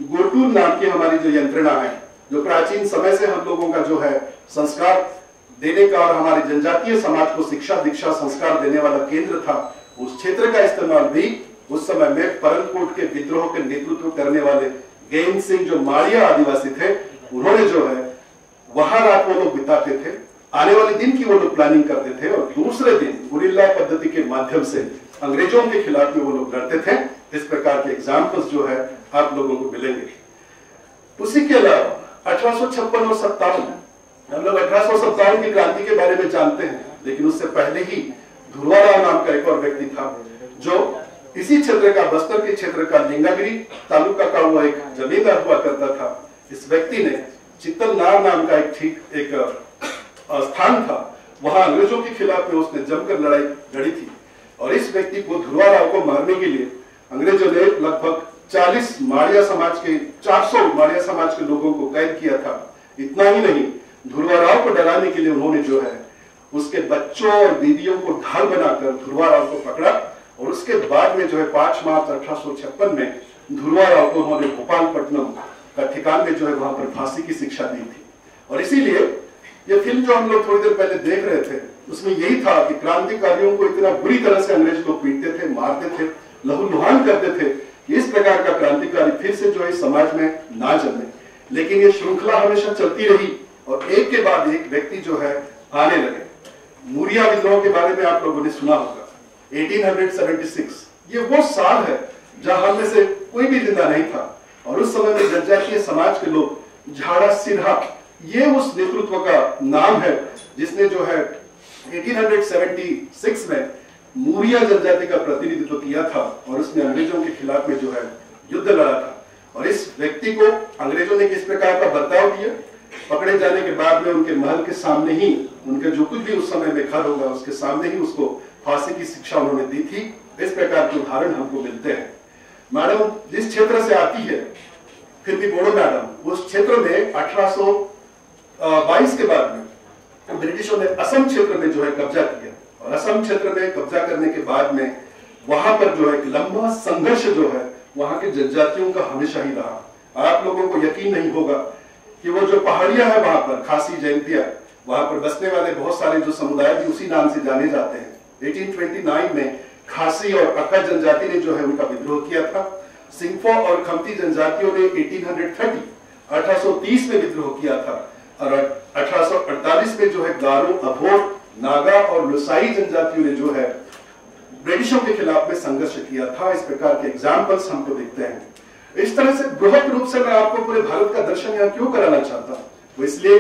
गोटूर नाम की हमारी जो यंत्रणा है, जो प्राचीन समय से हम लोगों का जो है संस्कार देने का और हमारे जनजातीय समाज को शिक्षा दीक्षा संस्कार देने वाला केंद्र था, उस क्षेत्र का इस्तेमाल भी उस समय में परनकोट के विद्रोह के नेतृत्व करने वाले गेन सिंह जो माड़िया आदिवासी थे, उन्होंने जो है वहां रात वो लोग बिताते थे। आने वाले दिन की वो लोग प्लानिंग करते थे और दूसरे दिन गुरिल्ला पद्धति के माध्यम से अंग्रेजों के खिलाफ में वो लोग लड़ते थे। इस प्रकार के एग्जाम्पल्स जो है आप लोगों को मिलेंगे। उसी के अलावा 1856 और 57 हम लोग 1857 की क्रांति के बारे में जानते हैं, लेकिन उससे पहले ही धुरवाराव नाम का एक और व्यक्ति था जो इसी क्षेत्र का, बस्तर के क्षेत्र का लिंगागिरी तालुका का वो एक जमींदार हुआ करता था। इस व्यक्ति ने चित्तलनार नाम का एक स्थान था, वहां अंग्रेजों के खिलाफ में उसने जमकर लड़ाई लड़ी थी और इस व्यक्ति को धुरवाराव को मारने के लिए अंग्रेजों ने लगभग 40 माड़िया समाज के 400 माड़िया समाज के लोगों को कैद किया था। इतना ही नहीं, धुरवाराव को डराने के लिए उन्होंने जो है उसके बच्चों और बीवियों को ढाल बनाकर धुरवाराव को पकड़ा और उसके बाद में जो है 5 मार्च 1856 में धुरवाराव को उन्होंने भोपालपट्टनम का ठिकान में जो है वहां पर फांसी की शिक्षा दी थी। और इसीलिए ये फिल्म जो हम लोग थोड़ी देर पहले देख रहे थे उसमें यही था कि क्रांतिकारियों को इतना बुरी तरह से अंग्रेज लोग पीटते थे, मारते थे, लहूलुहान करते थे कि इस प्रकार का क्रांतिकारी फिर से जो है समाज में ना जन्मे। लेकिन ये श्रृंखला हमेशा चलती रही और एक के बाद एक व्यक्ति जो है आने लगे। मूरिया विद्रोह के बारे में आप लोगों ने सुना होगा, 1876। ये वो साल है जहां हम में से कोई भी जिंदा नहीं था और उस समय में जनजातीय समाज के लोग झाड़ा सिन्हा, ये उस नेतृत्व का नाम है जिसने जो है 1876 में मूरिया जनजाति का प्रतिनिधित्व किया था और उसने अंग्रेजों के खिलाफ में जो है युद्ध लड़ा था। और इस व्यक्ति को अंग्रेजों ने किस प्रकार का बर्ताव किया, पकड़े जाने के बाद में उनके महल के सामने ही, उनके जो कुछ भी उस समय में घर होगा उसके सामने ही उसको फांसी की शिक्षा उन्होंने दी थी। इस प्रकार के उदाहरण हमको मिलते हैं। मैडम जिस क्षेत्र से आती है फिर भी बोडो मैडम, उस क्षेत्र में 1822 के बाद में ब्रिटिशों ने असम क्षेत्र में जो है कब्जा किया और असम क्षेत्र में कब्जा करने के बाद में वहां पर जो है एक लंबा संघर्ष जो है वहां के जनजातियों का हमेशा ही रहा। आप लोगों को यकीन नहीं होगा कि वो जो पहाड़ियां है वहां पर खासी जयंतिया, वहां पर बसने वाले बहुत सारे जो समुदाय भी उसी नाम से जाने जाते हैं। 1829 में खासी और अक्का जनजाति ने जो है उनका विद्रोह किया था। सिंगफो और खमती जनजातियों ने 1830 में विद्रोह किया था और 1848 में जो है गारो, अभोर, नागा और लुसाई जनजातियों ने जो है ब्रिटिशों के खिलाफ में संघर्ष किया था। इस प्रकार के एग्जाम्पल्स हमको दिखते हैं। इस तरह से बृहद रूप से मैं आपको पूरे भारत का दर्शन यहाँ क्यों कराना चाहता हूँ, वो इसलिए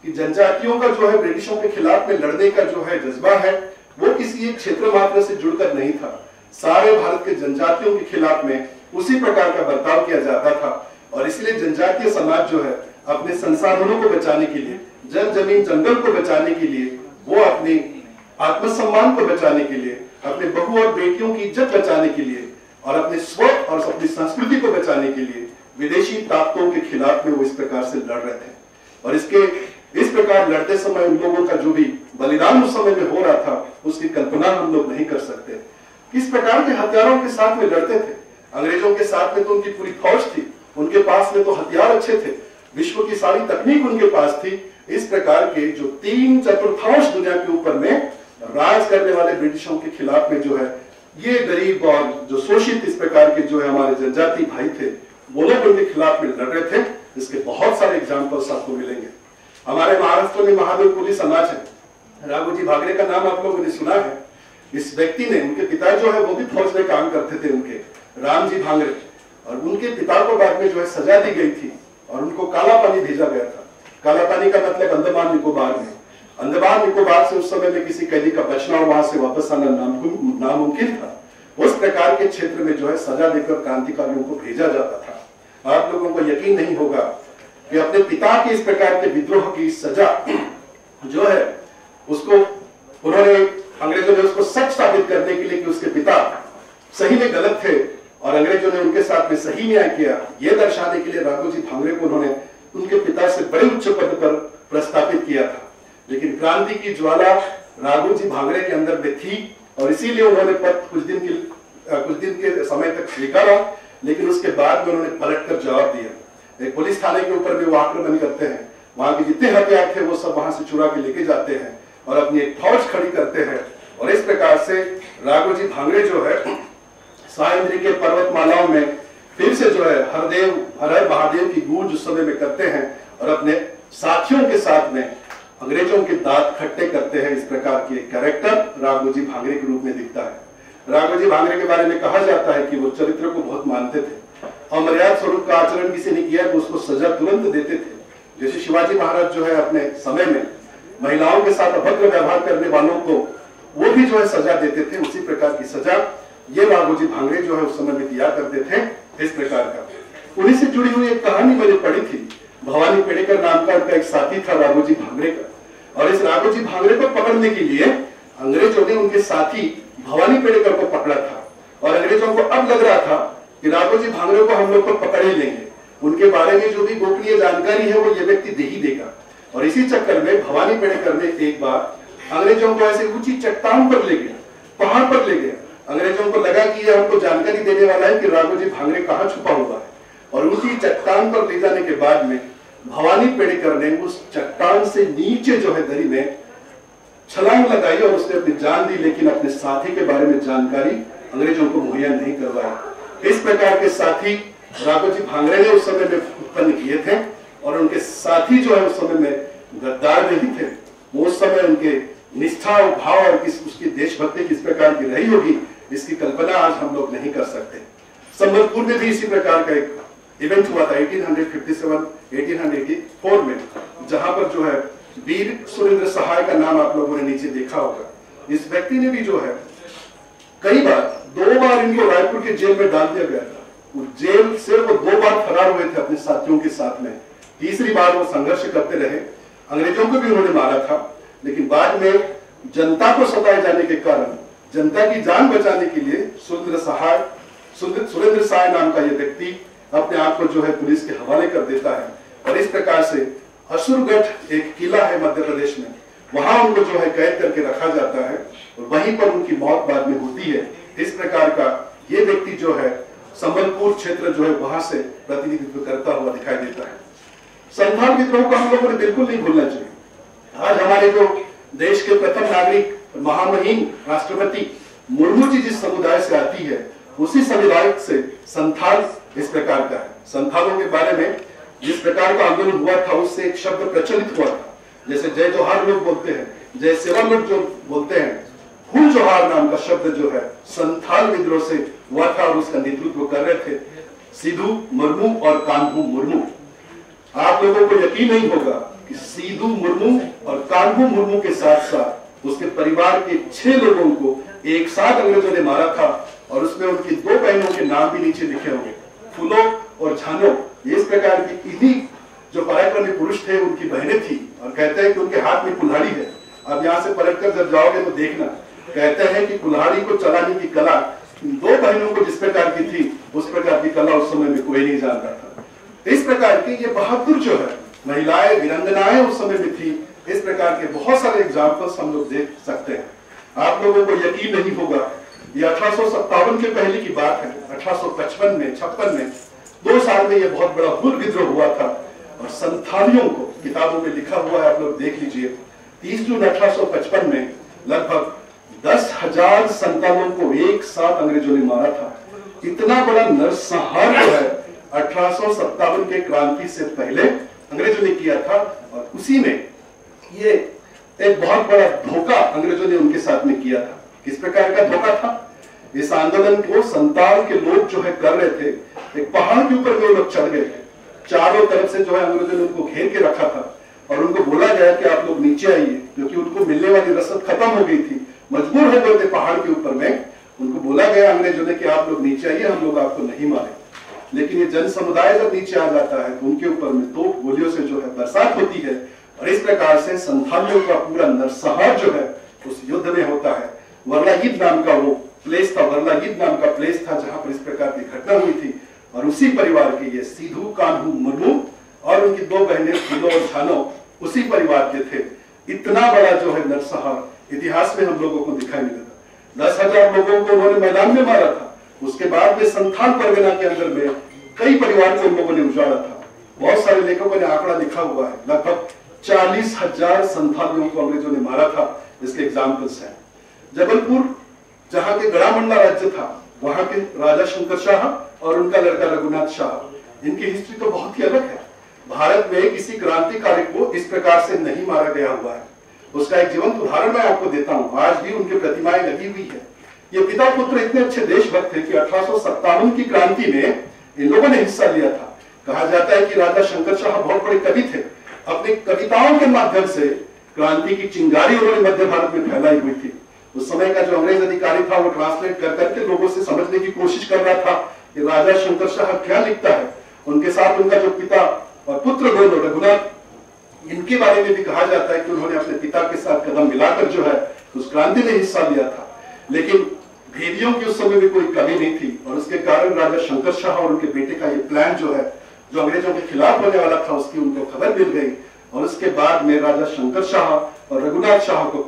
कि जनजातियों का जो है ब्रिटिशों के खिलाफ में लड़ने का जो है जज्बा है वो किसी एक क्षेत्र मात्र से जुड़कर नहीं था। सारे भारत के जनजातियों के खिलाफ में उसी प्रकार का बर्ताव किया जाता था और इसलिए जनजातीय समाज जो है अपने संसाधनों को बचाने के लिए, जमीन जंगल को बचाने के लिए, वो अपने आत्मसम्मान को बचाने के लिए, अपने बहू और बेटियों की इज्जत बचाने के लिए और अपने स्व और अपनी संस्कृति को बचाने के लिए विदेशी ताकतों के खिलाफ में वो इस प्रकार से लड़ रहे थे। और इस प्रकार लड़ते समय उन लोगों का जो भी बलिदान उस समय में हो रहा था उसकी कल्पना हम लोग नहीं कर सकते। किस प्रकार के हथियारों के साथ में लड़ते थे। अंग्रेजों के साथ में तो उनकी पूरी फौज थी, उनके पास में तो हथियार अच्छे थे, विश्व की सारी तकनीक उनके पास थी। इस प्रकार के जो 3/4 दुनिया के ऊपर में राज करने वाले ब्रिटिशों के खिलाफ में जो है ये गरीब और जो शोषित इस प्रकार के जो है हमारे जनजाति भाई थे वो लोग उनके खिलाफ में लड़ रहे थे। इसके बहुत सारे एग्जाम्पल्स आपको मिलेंगे। हमारे महाराष्ट्र में महादेव कुली समाज है, राघोजी भागरे का नाम आप लोगों ने सुना है। इस व्यक्ति ने, उनके पिता जो है वो भी फौज में काम करते थे, उनके रामजी भांगरे, और उनके पिता को बाद में जो है सजा दी गई थी और उनको काला पानी भेजा गया था। काला पानी का मतलब अंडमान निकोबार में। अंडमान निकोबार से उस समय में किसी कैदी का बचना और वहां से वापस आना नामुमकिन था। उस प्रकार के क्षेत्र में जो है सजा देकर क्रांतिकारियों को भेजा जाता था। आप लोगों को यकीन नहीं होगा कि अपने पिता के इस प्रकार के विद्रोह की सजा जो है उसको उन्होंने अंग्रेजों ने उसको सच साबित करने के लिए कि उसके पिता सही में गलत थे और अंग्रेजों ने उनके साथ में सही न्याय किया, यह दर्शाने के लिए राघोजी भांगरे को उन्होंने उनके पिता से बड़े उच्च पद पर प्रस्तापित किया था। लेकिन क्रांति की ज्वाला राघोजी भांगरे के अंदर में थी और इसीलिए उन्होंने पद कुछ दिन के समय तक स्वीकारा, लेकिन उसके बाद में उन्होंने पलटकर जवाब दिया। एक पुलिस थाने के ऊपर भी वो आक्रमण करते हैं, वहां के जितने हथियार थे वो सब वहां से चुरा के लेके जाते हैं और अपनी एक फौज खड़ी करते हैं। और इस प्रकार से राघोजी भांगरे जो है सह्याद्री के पर्वतमालाओं में फिर से जो है हर हर महादेव की गूंज उस समय में करते हैं और अपने साथियों के साथ में अंग्रेजों के दांत खट्टे करते हैं। इस प्रकार की कैरेक्टर राघोजी भांगरे के रूप में दिखता है। राघोजी भांगरे के बारे में कहा जाता है कि वो चरित्र को बहुत मानते थे, अमर्याद स्वरूप का आचरण किसी ने किया तो उसको सजा तुरंत देते थे। जैसे शिवाजी महाराज जो है अपने समय में महिलाओं के साथ अभद्र व्यवहार करने वालों को वो भी जो है सजा देते थे, उसी प्रकार की सजा ये राघोजी भांगरे जो है उस समय में दिया करते थे। इस प्रकार का उन्हीं से जुड़ी हुई एक कहानी मैंने पढ़ी थी। भवानी पेड़ेकर नाम का उनका एक साथी था राघोजी भांगरे का, और इस राघोजी भांगरे को पकड़ने के लिए अंग्रेजों ने उनके साथी भवानी पेड़ेकर को पकड़ा था और अंग्रेजों को अब लग रहा था कि राघोजी भांगरे को हम लोग को पकड़ ही लेंगे, उनके बारे में जो भी गोपनीय जानकारी है वो ये व्यक्ति दे ही देगा। और इसी चक्कर में भवानी पेड़ेकर ने एक बार अंग्रेजों को ऐसे ऊंची चट्टान पर ले गया, पहाड़ पर ले गया। अंग्रेजों को लगा कि यह हमको जानकारी देने वाला है कि राघोजी भांगरे कहाँ छुपा हुआ है, और ऊंची चट्टान पर ले जाने के बाद में भवानी पेड़ेकर ने उस चट्टान से नीचे जो है दरी में छलांग लगाई और उसने अपनी जान दी, लेकिन अपने साथी के बारे में जानकारी अंग्रेजों को मुहैया नहीं करवाई। इस प्रकार के साथी राघोजी भांगरे ने उस समय में उत्पन्न किए थे और उनके साथी जो है उस समय में गद्दार नहीं थे। वो उस समय उनके निष्ठा और भाव और उसकी देशभक्ति किस प्रकार की रही होगी इसकी कल्पना आज हम लोग नहीं कर सकते। संबलपुर में भी इसी प्रकार का एक इवेंट हुआ था 1857-1884 में, जहां पर जो है वीर सुरेंद्र सहाय का नाम आप लोगों ने नीचे देखा होगा। इस व्यक्ति ने भी जो है कई बार 2 बार इनको रायपुर के जेल में डाल दिया गया था। उस जेल से वो 2 बार फरार हुए थे अपने साथियों के साथ में। तीसरी बार वो संघर्ष करते रहे, अंग्रेजों को भी उन्होंने मारा था, लेकिन बाद में जनता को सताए जाने के कारण जनता की जान बचाने के लिए सुरेंद्र सहाय नाम का ये व्यक्ति अपने आप को जो है पुलिस के हवाले कर देता है। और इस प्रकार से असुरगढ़ एक किला है मध्य प्रदेश में, वहां उनको जो है कैद करके रखा जाता है और वहीं पर उनकी मौत बाद में होती है। इस प्रकार का ये व्यक्ति जो है संबलपुर क्षेत्र जो है वहां से प्रतिनिधित्व करता हुआ दिखाई देता है। संथाल विद्रोह को हम लोगों ने बिल्कुल नहीं भूलना चाहिए। आज हमारे जो देश के प्रथम नागरिक महामहिम राष्ट्रपति मुर्मू जी जिस समुदाय से आती है उसी समुदाय से संथाल इस प्रकार का है। संथालों के बारे में जिस प्रकार का आंदोलन हुआ था उससे एक शब्द प्रचलित हुआ था, जैसे जय जोहार लोग बोलते हैं, जय सेवा लोग जो बोलते हैं, फूल जोहार नाम का शब्द जो है संथाल विद्रोह से हुआ था और उसका नेतृत्व कर रहे थे सिद्धू मुर्मू और कान्हू मुर्मू। आप लोगों को यकीन नहीं होगा कि सिद्धू मुर्मू और कान्हू मुर्मू के साथ साथ उसके परिवार के 6 लोगों को एक साथ अंग्रेजों ने मारा था और उसमें उनकी 2 बहनों के नाम भी नीचे लिखे होंगे, फूलो और झानो। इस प्रकार की इन्हीं जो पराक्रमी पुरुष थे उनकी बहनें थी और कहते हैं कि उनके हाथ में कुल्हाड़ी है। अब यहाँ से पलटकर जब जाओगे तो देखना, कहते हैं कि कुल्हाड़ी को चलाने की कला 2 बहनों को जिस प्रकार की थी उस प्रकार की कला उस समय में कोई नहीं जानता था। इस प्रकार की ये बहादुर जो है महिलाएं वीरांगनाएं उस समय में थी। इस प्रकार के बहुत सारे एग्जाम्पल्स हम लोग देख सकते हैं। आप लोगों को यकीन नहीं होगा, ये 1857 के पहले की बात है। 1855 में 56 में 2 साल में ये बहुत बड़ा हुल विद्रोह हुआ था और संथालियों को किताबों में लिखा हुआ है, आप लोग देख लीजिए। 30 जून 1855 में लगभग 10,000 संतानों को एक साथ अंग्रेजों ने मारा था। इतना बड़ा नरसंहार जो है 1857 के क्रांति से पहले अंग्रेजों ने किया था और उसी में ये एक बहुत बड़ा धोखा अंग्रेजों ने उनके साथ में किया था। किस प्रकार का धोखा था? इस आंदोलन को संताल के लोग जो है कर रहे थे, एक पहाड़ के ऊपर वो लोग चढ़ गए थे। चारों तरफ से जो है अंग्रेजों ने उनको घेर के रखा था और उनको बोला गया कि आप लोग नीचे आइए, क्योंकि उनको मिलने वाली रसद खत्म हो गई थी, मजबूर हो गए थे पहाड़ के ऊपर में। उनको बोला गया अंग्रेजों ने कि आप लोग नीचे आइए, हम लोग आपको नहीं मारे। लेकिन ये जन समुदाय जब नीचे आ जाता है तो उनके ऊपर में तोप गोलियों से जो है बरसात होती है और इस प्रकार से संथालियों का पूरा नरसंहार जो है उस युद्ध में होता है। वरलागीत नाम का वो प्लेस था, वरलागीत नाम का प्लेस था जहां पर इस प्रकार की घटना हुई थी। और उसी परिवार के ये सीधू कान्हू मुर्मू और उनकी दो बहनें फूलो और छानो उसी परिवार के थे। इतना बड़ा जो है नरसंहार इतिहास में हम लोगों को दिखाई नहीं देता। 10,000 लोगों को उन्होंने मैदान में मारा था। उसके बाद में संथाल परगना के अंदर में कई परिवार को उन लोगों ने उजाड़ा था। बहुत सारे लेखकों ने आंकड़ा लिखा हुआ है, लगभग 40,000 संथालियों को अंग्रेजों ने मारा था। इसके एग्जाम्पल्स हैं। जबलपुर जहां के गड़ामंडला राज्य था, वहां के राजा शंकर शाह और उनका लड़का रघुनाथ शाह, इनकी हिस्ट्री तो बहुत ही अलग है। भारत में किसी क्रांतिकारी को इस प्रकार से नहीं मारा गया हुआ है। उसका एक जीवंत उदाहरण मैं आपको देता हूं। आज भी उनकी प्रतिमाएं लगी हुई है। ये पिता पुत्र इतने अच्छे देशभक्त थे कि 1857 की क्रांति में इन लोगों ने हिस्सा लिया था। कहा जाता है कि राजा शंकर शाह बहुत बड़े कवि थे। अपनी कविताओं के माध्यम से क्रांति की चिंगारी उन्होंने मध्य भारत में फैलाई हुई थी। उस समय का जो अंग्रेज अधिकारी था वो ट्रांसलेट कर करके लोगों से समझने की कोशिश कर रहा था कि राजा शंकर शाह क्या लिखता है। उनके साथ उनका जो पिता और पुत्र दोनों रघुनाथ, इनके बारे में भी कहा जाता है कि उन्होंने अपने पिता के साथ कदम मिलाकर जो है उस क्रांति में हिस्सा लिया था। लेकिन भेदियों की उस समय भी कोई कमी नहीं थी और उसके कारण राजा शंकर शाह और उनके बेटे का ये प्लान जो है, जो अंग्रेजों के खिलाफ होने वाला था, उसकी उनको खबर मिल गई। और उसके बाद में राजा शंकर शाह और रघुनाथ शाह को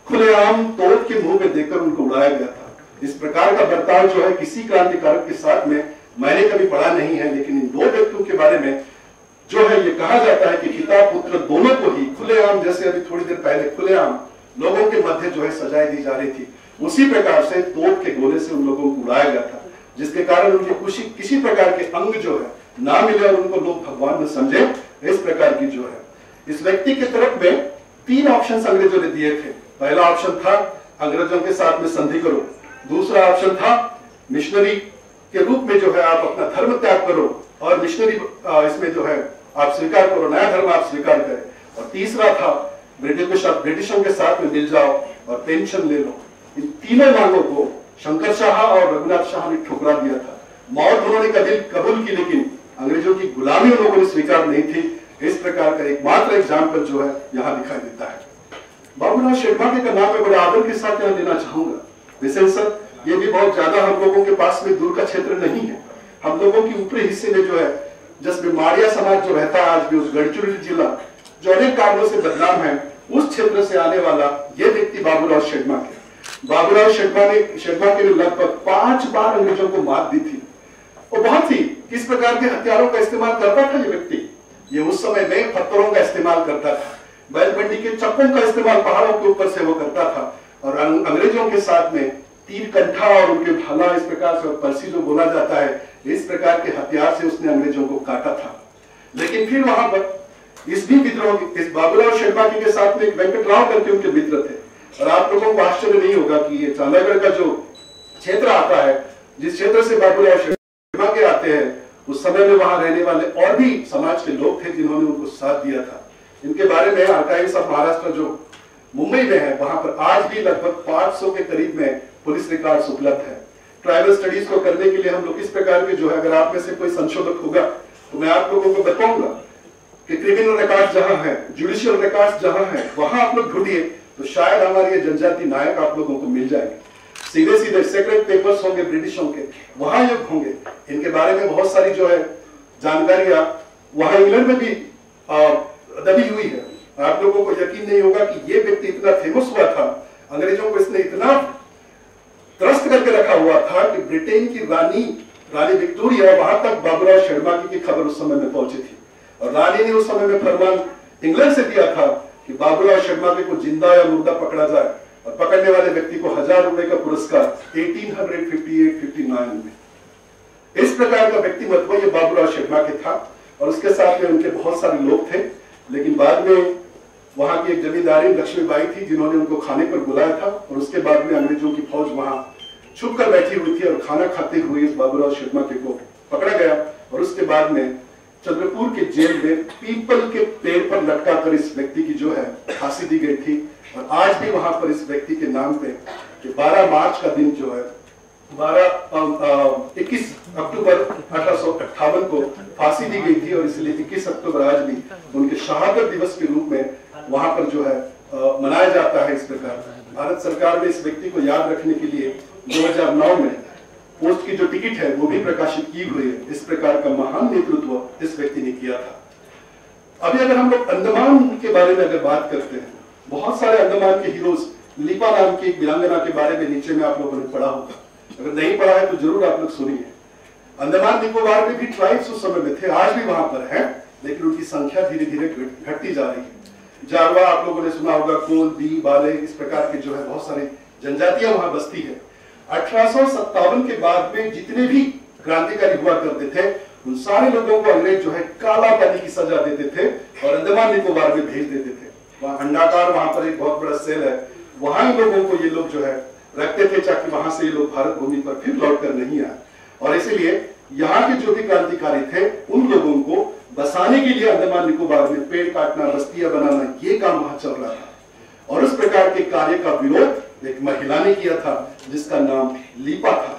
खुलेआम तोप के मुंह में देकर उनको उड़ाया गया था। इस प्रकार का बर्ताव जो है किसी क्रांतिकारक के साथ में मैंने कभी पढ़ा नहीं है। लेकिन इन दो व्यक्तियों के बारे में जो है ये कहा जाता है कि पिता पुत्र दोनों को ही खुलेआम, जैसे अभी थोड़ी देर पहले खुलेआम लोगों के मध्य जो है सजाएं दी जा रही थी, उसी प्रकार से तोप के गोले से उन लोगों को उड़ाया गया था, जिसके कारण उनके किसी प्रकार के अंग जो है ना मिले और उनको लोग भगवान न समझे। इस प्रकार की जो है इस व्यक्ति की तरफ में 3 ऑप्शन अंग्रेजों ने दिए थे। पहला ऑप्शन था अंग्रेजों के साथ में संधि करो। दूसरा ऑप्शन था मिशनरी के रूप में जो है आप अपना धर्म त्याग करो और मिशनरी इसमें जो है आप स्वीकार करो, नया धर्म आप स्वीकार करें। और तीसरा था ब्रिटिशों के साथ में मिल जाओ और पेंशन ले लो। इन तीनों मांगों को शंकर शाह और रघुनाथ शाह ने ठुकरा दिया था। मौत उन्होंने कबूल की, लेकिन अंग्रेजों की गुलामी उन लोगों ने स्वीकार नहीं थी। इस प्रकार का एकमात्र एग्जाम्पल जो है यहाँ दिखाई देता है। बाबूराव शेरबागे का नाम मैं बड़े आदर के साथ यहाँ लेना चाहूंगा। विशेषकर ये भी बहुत ज्यादा हम लोगों के पास में दूर का क्षेत्र नहीं है। हम लोगों की ऊपरी हिस्से में जो है जिसमें माड़िया समाज जो रहता है आज भी, उस गढ़चिरौली जिला जो अनेक कारणों से बदनाम है, उस क्षेत्र से आने वाला ये व्यक्ति बाबूराव शेरबागे। बाबूराव शेरबागे ने लगभग 5 बार अंग्रेजों को मात दी थी। और बहुत ही किस प्रकार के हथियारों का इस्तेमाल करता था ये व्यक्ति। ये उस समय में पत्थरों का इस्तेमाल करता था, बैलबंडी के चप्पों का इस्तेमाल पहाड़ों के ऊपर से वो करता था। और अंग्रेजों के साथ में तीर कंठा और उनके भाला, इस प्रकार से परसी जो बोला जाता है, इस प्रकार के हथियार से उसने अंग्रेजों को काटा था। लेकिन फिर वहां पर इस बाबूराव शेरबागे के साथ में एक वेंकटराव करके उनके मित्र थे। और आप लोगों को आश्चर्य नहीं होगा कि ये चांदागढ़ का जो क्षेत्र आता है, जिस क्षेत्र से बाबूराव शेरबागे आते हैं, उस समय में वहां रहने वाले और भी समाज के लोग थे जिन्होंने उनको साथ दिया था। इनके बारे में आर्काइव्स ऑफ महाराष्ट्र जो मुंबई में है, वहां पर आज भी लगभग 500 के करीब में पुलिस रिकॉर्ड्स उपलब्ध है। ट्राइबल स्टडीज को करने के लिए हम लोग इस प्रकार के जो है, अगर आप में से कोई संशोधक होगा तो मैं आप लोगों को बताऊंगा कि क्रिमिनल रिकॉर्ड जहां है, जुडिशियल रिकॉर्ड जहां है, वहां आप लोग ढूंढिए तो शायद हमारे ये जनजाति नायक आप लोगों को मिल जाएंगे। सीधे सीधे सेक्रेट पेपर्स होंगे ब्रिटिशों के, वहां युग होंगे। इनके बारे में बहुत सारी जो है जानकारियां वहां इंग्लैंड में भी दबी हुई है। आप लोगों को यकीन नहीं होगा कि ये व्यक्ति इतना फेमस हुआ था, अंग्रेजों को इसने इतना त्रस्त करके रखा हुआ था कि ब्रिटेन की रानी विक्टोरिया वहां तक बाबूराव शेरबागे की खबर उस समय में पहुंची थी। और रानी ने उस समय में फरमान इंग्लैंड से दिया था कि बाबूराव शेरबागे को जिंदा या मुर्दा पकड़ा जाए, और पकड़ने वाले व्यक्ति को 1000 रुपए का पुरस्कार 1858-59 में। इस प्रकार का व्यक्तिमत्व ये बाबूराव शेरबागे था। और उसके साथ में उनके बहुत सारे लोग थे। लेकिन बाद में वहां की एक जमींदारी लक्ष्मीबाई थी जिन्होंने उनको खाने पर बुलाया था। और उसके बाद में अंग्रेजों की फौज वहां छुप कर बैठी हुई थी और खाना खाते हुए इस बाबूराव शेरबागे को पकड़ा गया। और उसके बाद में चंद्रपुर के जेल में पीपल के पेड़ पर लटका कर इस व्यक्ति की जो है फांसी दी गई थी। और आज भी वहां पर इस व्यक्ति के नाम पे 12 मार्च का दिन जो है 21 अक्टूबर 1858 को फांसी दी गई थी। और इसलिए 21 अक्टूबर आज भी उनके शहादत दिवस के रूप में वहां पर जो है मनाया जाता है। इस प्रकार भारत सरकार ने इस व्यक्ति को याद रखने के लिए 2009 में पोस्ट की जो टिकट है वो भी प्रकाशित की हुई है। इस प्रकार का महान नेतृत्व इस व्यक्ति ने किया था। अभी अगर हम लोग अंडमान के बारे में अगर बात करते हैं, बहुत सारे अंडमान के हीरोज, लिपा नाम की एक वीरांगना के बारे में नीचे में आप लोगों ने पढ़ा होगा, अगर नहीं पढ़ा है तो जरूर आप लोग सुनिए। अंडमान निकोबार में भी ट्राइब्स उस समय में थे, आज भी वहां पर है, लेकिन उनकी संख्या धीरे धीरे घटती जा रही है। जारवा आप लोगों ने सुना होगा, कोल, बी, बाले, इस प्रकार के जो है बहुत सारी जनजातियां वहां बसती है। 1857 के बाद में जितने भी क्रांतिकारी हुआ करते थे उन सारे लोगों को अंग्रेज जो है काला पानी की सजा देते थे और अंडमान निकोबार में भेज देते थे। वहां अंडाकार, वहां पर एक बहुत बड़ा सेल है, वहां लोगों को ये लोग जो है रखते थे ताकि वहां से ये लोग भारत भूमि पर फिर लौट कर नहीं आए। और इसीलिए यहाँ के जो भी क्रांतिकारी थे उन लोगों को बसाने के लिए अंडमान निकोबार में पेड़ काटना, बस्तियां बनाना, ये काम वहां चल रहा था। और उस प्रकार के कार्य का विरोध एक महिला ने किया था जिसका नाम लीपा था।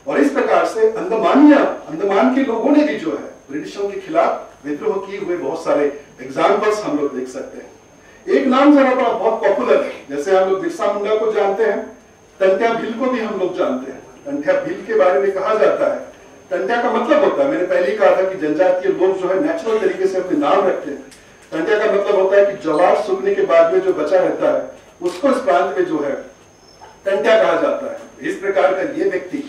और इस प्रकार से अंडमान के लोगों ने भी जो है ब्रिटिशों के खिलाफ विद्रोह किए हुए बहुत सारे एग्जाम्पल्स हम लोग देख सकते हैं। एक नाम जरा बड़ा बहुत पॉपुलर है, जैसे हम लोग बिरसा मुंडा को जानते हैं, टंट्या भील को भी हम लोग जानते हैं। टंट्या भील के बारे में कहा जाता है, टंट्या का मतलब होता है, मैंने पहले ही कहा था कि जनजातीय लोग जो है नेचुरल तरीके से अपने नाम रखते हैं। टंट्या का मतलब होता है कि जवाब सूखने के बाद में जो बचा रहता है उसको इस प्रांत में जो है टंट्या कहा जाता है। इस प्रकार का ये व्यक्ति,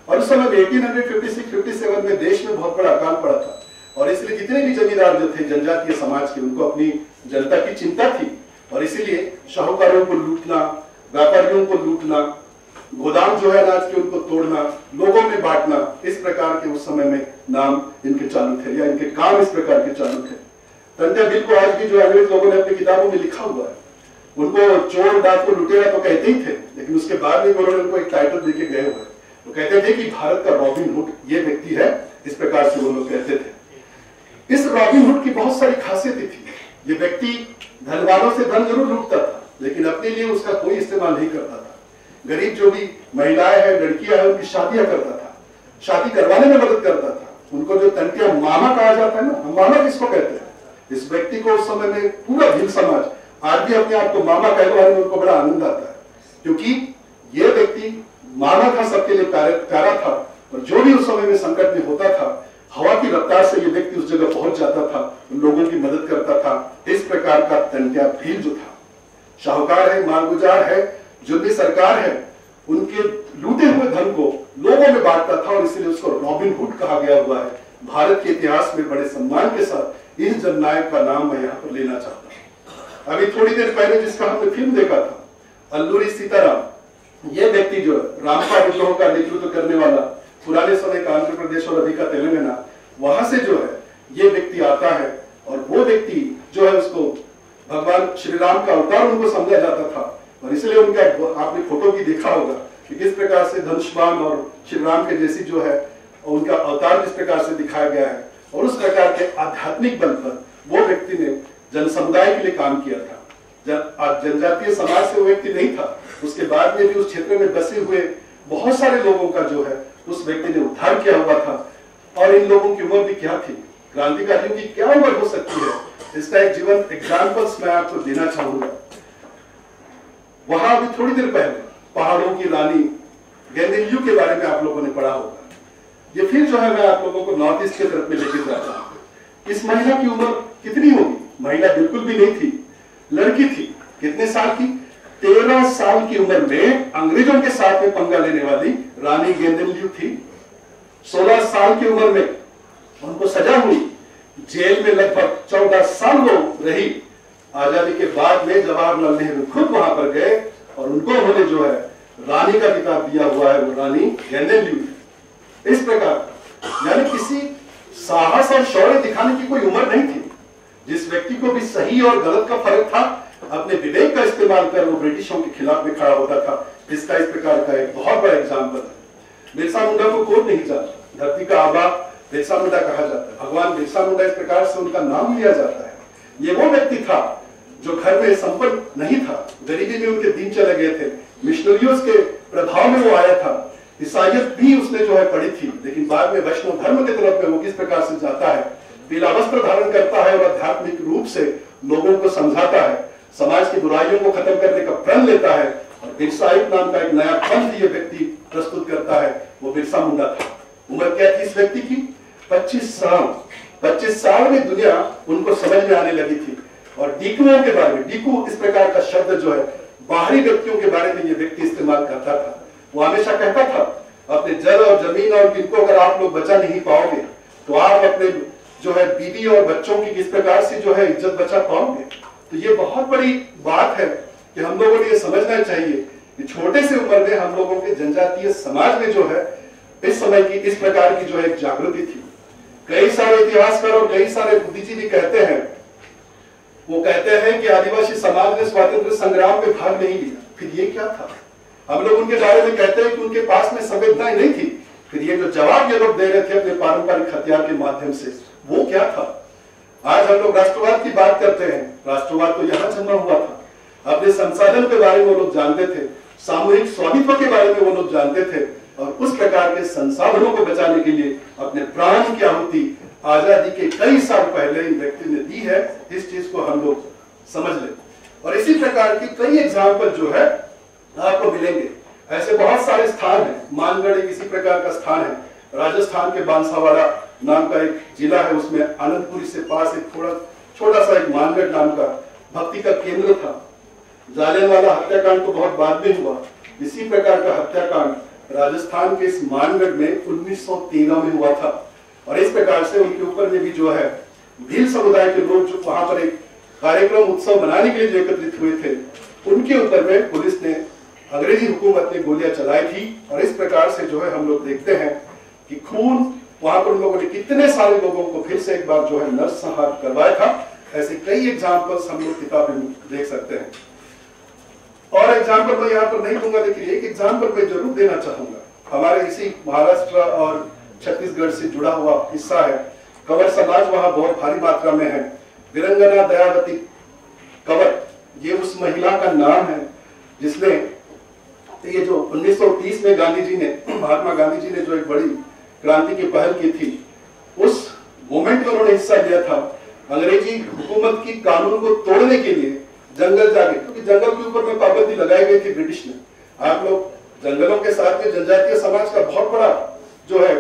और उस समय 1856-57 में देश में बहुत बड़ा अकाल पड़ा था और इसलिए जितने भी जमींदार जो थे जनजातीय समाज के, उनको अपनी जनता की चिंता थी और इसीलिए शाहूकारों को लूटना, व्यापारियों को लूटना, गोदाम जो है अनाज के उनको तोड़ना, लोगों में बांटना, इस प्रकार के उस समय में नाम इनके चालू थे या इनके काम इस प्रकार के चालू थे। टंट्या भील को आज भी जो अंग्रेज लोगों ने अपनी किताबों में लिखा हुआ है, उनको चोर, डाकू, लुटेरा तो कहते ही थे, लेकिन उसके बाद में उन्होंने उनको एक टाइटल देके गए हुए, वो कहते थे कि भारत का रॉबिन हुड ये व्यक्ति है, इस प्रकार से वो लोग कहते थे। इस रॉबिन हुड की बहुत सारी खासियतें थी। ये व्यक्ति धनवानों से धन जरूर लूटता था लेकिन अपने लिए उसका कोई इस्तेमाल नहीं करता था। गरीब जो भी महिलाएं हैं, लड़कियां हैं, उनकी शादियां करता था, शादी करवाने में मदद करता था। उनको जो टंट्या मामा कहा जाता है ना, हम मामा किसको कहते हैं, इस व्यक्ति को उस समय में पूरा भील समाज आज भी अपने आप को मामा कहलवाने में उनको बड़ा आनंद आता है, क्योंकि ये व्यक्ति मामा था, सबके लिए प्यारा था। और जो भी उस समय में संकट में होता था, हवा की रफ्तार से ये व्यक्ति उस जगह पहुंच जाता था, उन लोगों की मदद करता था। इस प्रकार का टंट्या भील जो था, शाहूकार है, मालगुजार है, जो भी सरकार है, उनके लूटे हुए धन को लोगों में बांटता था और इसलिए उसको रॉबिन हुड कहा गया हुआ है। भारत के इतिहास में बड़े सम्मान के साथ इस जननायक का नाम मैं यहाँ पर लेना चाहता हूँ। अभी थोड़ी देर पहले जिसका हमने फिल्म देखा था, अल्लूरी सीताराम, ये व्यक्ति जो रामपा विद्रोह का नेतृत्व करने वाला, पुराने समय का आंध्र प्रदेश और अभी का तेलंगाना, वहां से जो है ये व्यक्ति आता है और वो व्यक्ति जो है उसको भगवान श्री राम का अवतार उनको समझा जाता था और इसलिए उनका आपने फोटो भी देखा होगा कि किस प्रकार से धनुष्बाण और श्री राम के जैसी जो है उनका अवतार किस प्रकार से दिखाया गया है। और उस प्रकार के आध्यात्मिक बल पर वो व्यक्ति ने जन समुदाय के लिए काम किया था। जनजातीय समाज से वो व्यक्ति नहीं था, उसके बाद में भी उस क्षेत्र में बसे हुए बहुत सारे लोगों का जो है उस व्यक्ति ने उद्धार किया हुआ था। और इन लोगों की उम्र भी क्या थी, क्रांतिकारियों की क्या उम्र हो सकती है, इसका एक जीवन एग्जाम्पल्स मैं आपको देना चाहूंगा। वहां भी थोड़ी देर पहले पहाड़ों की रानी गेंदेलयू के बारे में आप लोगों ने पढ़ा होगा। ये फिर जो है मैं आप लोगों को नॉर्थ ईस्ट की तरफ में लेके जाता हूं। इस महिला की उम्र कितनी होगी, महिला बिल्कुल भी नहीं थी, लड़की थी। कितने साल की, 13 साल की उम्र में अंग्रेजों के साथ में पंगा लेने वाली रानी गेंदेलयू थी। 16 साल की उम्र में उनको सजा हुई, जेल में लगभग 14 साल वो रही। आजादी के बाद में जवाहरलाल नेहरू खुद वहां पर गए और उनको उन्होंने जो है रानी का खिताब दिया हुआ है, वो रानी गेंदेलयू। इस प्रकार यानी किसी साहस और शौर्य दिखाने की कोई उम्र नहीं थी। जिस व्यक्ति को भी सही और गलत का फर्क था, अपने विवेक का इस्तेमाल कर वो ब्रिटिशों के खिलाफ में खड़ा होता था। इसका इस प्रकार का एक बहुत बड़ा एग्जाम्पल है। बिरसा मुंडा को कौन नहीं जानता, धरती का आबा बिरसा मुंडा कहा जाता है। भगवान बिरसा मुंडा इस प्रकार से उनका नाम लिया जाता है। ये वो व्यक्ति था जो घर में संपन्न नहीं था, गरीबी में उनके दिन चले गए थे, मिशनरियों के प्रभाव में वो आया था, ईसाइयत भी उसने जो है पढ़ी थी, लेकिन बाद में वैष्णव धर्म की तरफ में वो किस प्रकार से जाता है, पीला वस्त्र धारण करता है और आध्यात्मिक रूप से लोगों को समझाता है। समाज की बुराइयों को खत्म करने का प्रण लेता है और बिरसा नाम का एक नया पंथ ये व्यक्ति प्रस्तुत करता है, वो बिरसा मुंडा था। उम्र क्या थी इस व्यक्ति की? 25 साल। 25 साल में दुनिया उनको समझ में आने लगी थी। और डीकुओं के बारे में, डीकू इस प्रकार का शब्द जो है बाहरी व्यक्तियों के बारे में ये व्यक्ति इस्तेमाल करता था। वो हमेशा कहता था अपने जल और जमीन और इनको अगर आप लोग बचा नहीं पाओगे तो आप अपने जो है बीवी और बच्चों की किस प्रकार से जो है इज्जत बचा पाओगे। तो ये बहुत बड़ी बात है कि हम लोगों ने ये समझना चाहिए कि छोटे से उम्र में हम लोगों के जनजातीय समाज में जो है इस समय की इस प्रकार की जो है जागृति थी। कई सारे इतिहासकार और कई सारे बुद्धिजीवी कहते हैं, वो कहते हैं कि आदिवासी समाज ने स्वातंत्र संग्राम में भाग नहीं लिया। फिर ये क्या था? हम लोग उनके बारे में कहते हैं कि उनके पास में संवेदनाएं नहीं थी। फिर ये जो जवाब ये लोग दे रहे थे अपने पारंपरिक हथियार के माध्यम से, वो क्या था? आज हम लोग राष्ट्रवाद की बात करते हैं, राष्ट्रवाद तो यहां जन्मा हुआ था। अपने संसाधन के बारे में वो लोग जानते थे, सामूहिक स्वामित्व के बारे में वो लोग जानते थे और उस प्रकार के संसाधनों को बचाने के लिए अपने प्राण की आहुति आजादी के कई साल पहले इन व्यक्ति ने दी है। इस चीज को हम लोग समझ लें। और इसी प्रकार की कई एग्जाम्पल जो है आपको मिलेंगे। ऐसे बहुत सारे स्थान हैं। मानगढ़ एक इसी प्रकार का स्थान है। राजस्थान के बांसवाड़ा नाम का एक जिला है, उसमें आनंदपुरी से पास एक थोड़ा छोटा सा एक मानगढ़ नाम का भक्ति का केंद्र था। जालियनवाला हत्याकांड तो बहुत बाद में हुआ। इसी प्रकार का हत्याकांड राजस्थान के इस मानगढ़ में 1913 में हुआ था। और इस प्रकार से उनके ऊपर में भी जो है भील समुदाय के लोग जो वहां पर एक कार्यक्रम उत्सव मनाने के लिए जो एकत्रित हुए थे, उनके ऊपर में पुलिस ने, अंग्रेजी हुकूमत ने गोलियां चलाई थी। और इस प्रकार से जो है हम लोग देखते हैं कि खून वहां पर उन लोगों ने कितने सारे लोगों को फिर से एक बार जो है नरसंहार करवाया था। ऐसे कई एग्जाम्पल्स हम लोग किताब में देख सकते हैं। और एग्जाम्पल मैं यहाँ पर नहीं दूंगा, लेकिन एक एग्जाम्पल मैं जरूर देना चाहूंगा। हमारे इसी महाराष्ट्र और छत्तीसगढ़ से जुड़ा हुआ हिस्सा है। कंवर समाज वहां बहुत भारी मात्रा में है। वीरंगना दयावती कंवर, ये उस महिला का नाम है जिसने ये जो 1930 में गांधी जी ने, महात्मा गांधी जी ने जो एक बड़ी क्रांति की पहल की थी, उस मूवमेंट में उन्होंने हिस्सा लिया था। अंग्रेजी हुकूमत की कानून को तोड़ने के लिए जंगल जाके, क्योंकि जंगल के ऊपर में पाबंदी लगाई गई थी ब्रिटिश ने। आप लोग जंगलों के साथ में जनजातीय समाज का बहुत बड़ा जो है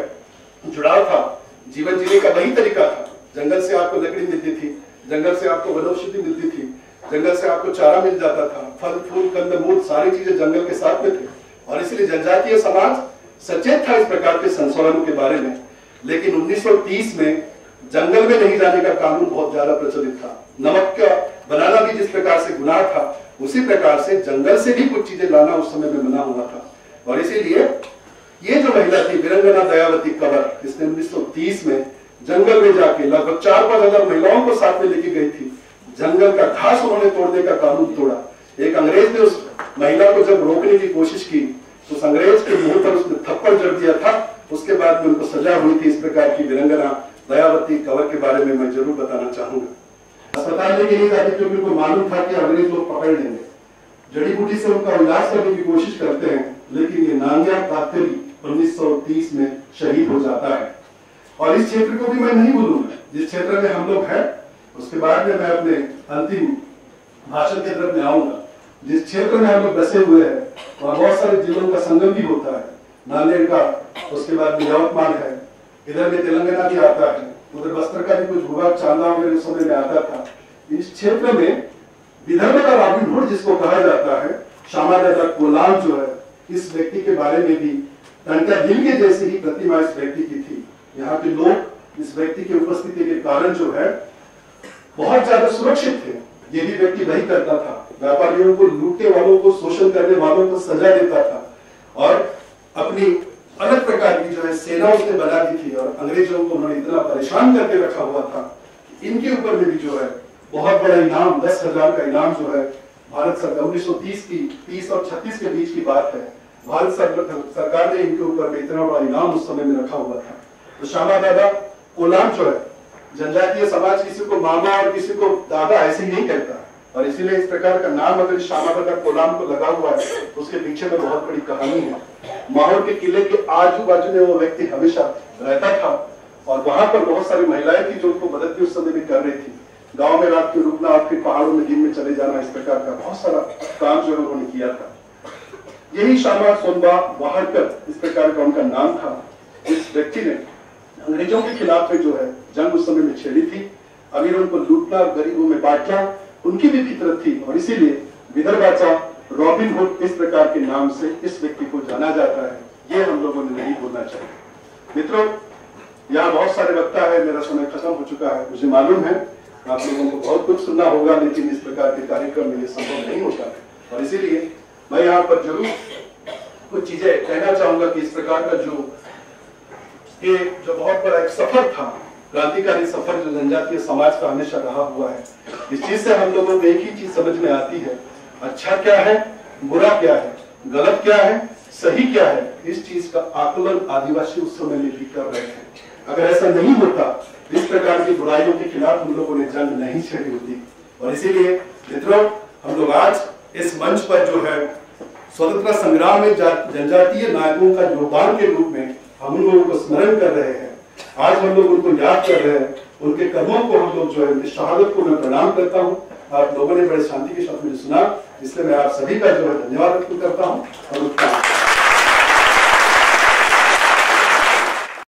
जुड़ाव था। जीवन जीने का वही तरीका था। जंगल से आपको लकड़ी मिलती थी, जंगल से आपको वनौषधि मिलती थी, जंगल से आपको चारा मिल जाता था, फल फूल कंदमूल सारी चीजें जंगल के साथ में थे। और इसलिए जनजातीय समाज सचेत था इस प्रकार के संशोधनों के बारे में। लेकिन 1930 में जंगल में नहीं जाने का कानून बहुत ज्यादा प्रचलित था। नमक का बनाना भी जिस प्रकार से गुनाह था, उसी प्रकार से जंगल से भी कुछ चीजें लाना उस समय में मना हुआ था। और इसीलिए ये जो महिला थी वीरंगना दयावती कंवर, इसने 1930 में जंगल में जाके लगभग 4-5 हजार महिलाओं को साथ में लेके गई थी। जंगल का घास उन्होंने तोड़ने का कानून तोड़ा। एक अंग्रेज ने उस महिला को जब रोकने की कोशिश की तो उस अंग्रेज के मुंह पर उसने थप्पड़ जड़ दिया था। उसके बाद में उनको सजा हुई थी। इस प्रकार की वीरंगना दयावती कंवर के बारे में मैं जरूर बताना चाहूंगा। अस्पताल लेके नहीं जाती क्योंकि उनको मालूम था कि अंग्रेज लोग पकड़ लेंगे। जड़ी बूटी से उनका इलाज करने की कोशिश करते हैं, लेकिन ये नांगिया कातरी 1930 में शहीद हो जाता है। और इस क्षेत्र को भी मैं नहीं भूलूंगा जिस क्षेत्र में हम लोग हैं। उसके बाद में मैं अपने अंतिम भाषण के तरफ में आऊंगा। जिस क्षेत्र में हम लोग बसे हुए हैं वहां बहुत सारे जिलों का संगम भी होता है। नांदेड़ का, उसके बाद में यवतमाल है, इधर में तेलंगाना भी आता है, उधर बस्तर का भी कुछ भूभाग चांदा वगैरह समय में आता था। इस क्षेत्र में विदर्भ का रॉबिन हुड जिसको कहा जाता है, श्यामादादा कोलाम जो है, इस व्यक्ति के बारे में भी टंटा दिल के जैसी ही प्रतिमा इस व्यक्ति की थी। यहाँ के लोग इस व्यक्ति की उपस्थिति के कारण जो है बहुत ज्यादा सुरक्षित थे। ये भी व्यक्ति वही करता था, व्यापारियों को, लूटने वालों को, शोषण करने वालों को सजा देता था और अपनी अलग प्रकार की जो है सेना उसने बना दी थी। और अंग्रेजों को उन्होंने इतना परेशान करके रखा हुआ था। इनके ऊपर में भी जो है बहुत बड़ा इनाम, 10,000 का इनाम जो है भारत सरकार, 1930 की 30 और 36 के बीच की बात है, भारत सरकार ने इनके ऊपर में इतना बड़ा इनाम उस समय में रखा हुआ था। तो श्यामादादा कोलाम जो है, जनजातीय समाज किसी को मामा और किसी को दादा ऐसे ही नहीं कहता। और इसीलिए इस प्रकार का नाम अगर श्यामादादा कोलाम को लगा हुआ है तो उसके पीछे में बहुत बड़ी कहानी है। माहौर के किले के आजू बाजू में वो व्यक्ति हमेशा रहता था और वहां पर बहुत सारी महिलाएं थी जो उनको मदद भी उस समय में कर रही थी। गांव में रात में रुकना और फिर पहाड़ों में दिन में चले जाना, इस प्रकार का बहुत सारा काम जो है उन्होंने किया था। यही श्यामा सोनबा वाहड़कर, इस प्रकार का उनका नाम था। इस व्यक्ति ने अंग्रेजों के खिलाफ में जो है जंग उस समय में छेड़ी थी, अमीरों को लूटना, गरीबों में बांटना उनकी भी फितरत थी, और इसीलिए विदर्भाचा रॉबिन हुड इस प्रकार के नाम से इस व्यक्ति को जाना जाता है। ये हम लोगों ने नहीं भूलना चाहिए। मित्रों, यहाँ बहुत सारे वक्ता है, मेरा समय खत्म हो चुका है, मुझे मालूम है आप लोगों को बहुत कुछ सुनना होगा, लेकिन इस प्रकार के कार्यक्रम में ये संभव नहीं होता, और इसीलिए मैं यहाँ पर जरूर कुछ चीजें कहना चाहूंगा कि इस प्रकार का जो बहुत बड़ा एक सफर था, क्रांतिकारी सफर जो जनजातीय समाज का हमेशा रहा हुआ है, इस चीज से हम लोगों को एक ही चीज समझ में आती है, अच्छा क्या है, बुरा क्या है, गलत क्या है, सही क्या है। इस चीज का आकलन आदिवासी उस समय में भी कर रहे हैं। अगर ऐसा नहीं होता, इस प्रकार की बुराइयों के खिलाफ हम लोगों ने जंग नहीं छेड़ी होती। और इसीलिए मित्रों, हम लोग आज इस मंच पर जो है स्वतंत्रता संग्राम में जनजातीय नायकों का योगदान के रूप में हम उन लोगों को स्मरण कर रहे हैं। आज हम लोग उनको याद कर रहे हैं, उनके कर्मों को हम लोग जो है, शहादत को मैं प्रणाम करता हूँ। आप लोगों ने बड़े शांति के साथ मुझे सुना, इसलिए मैं आप सभी का जो है धन्यवाद व्यक्त करता हूँ और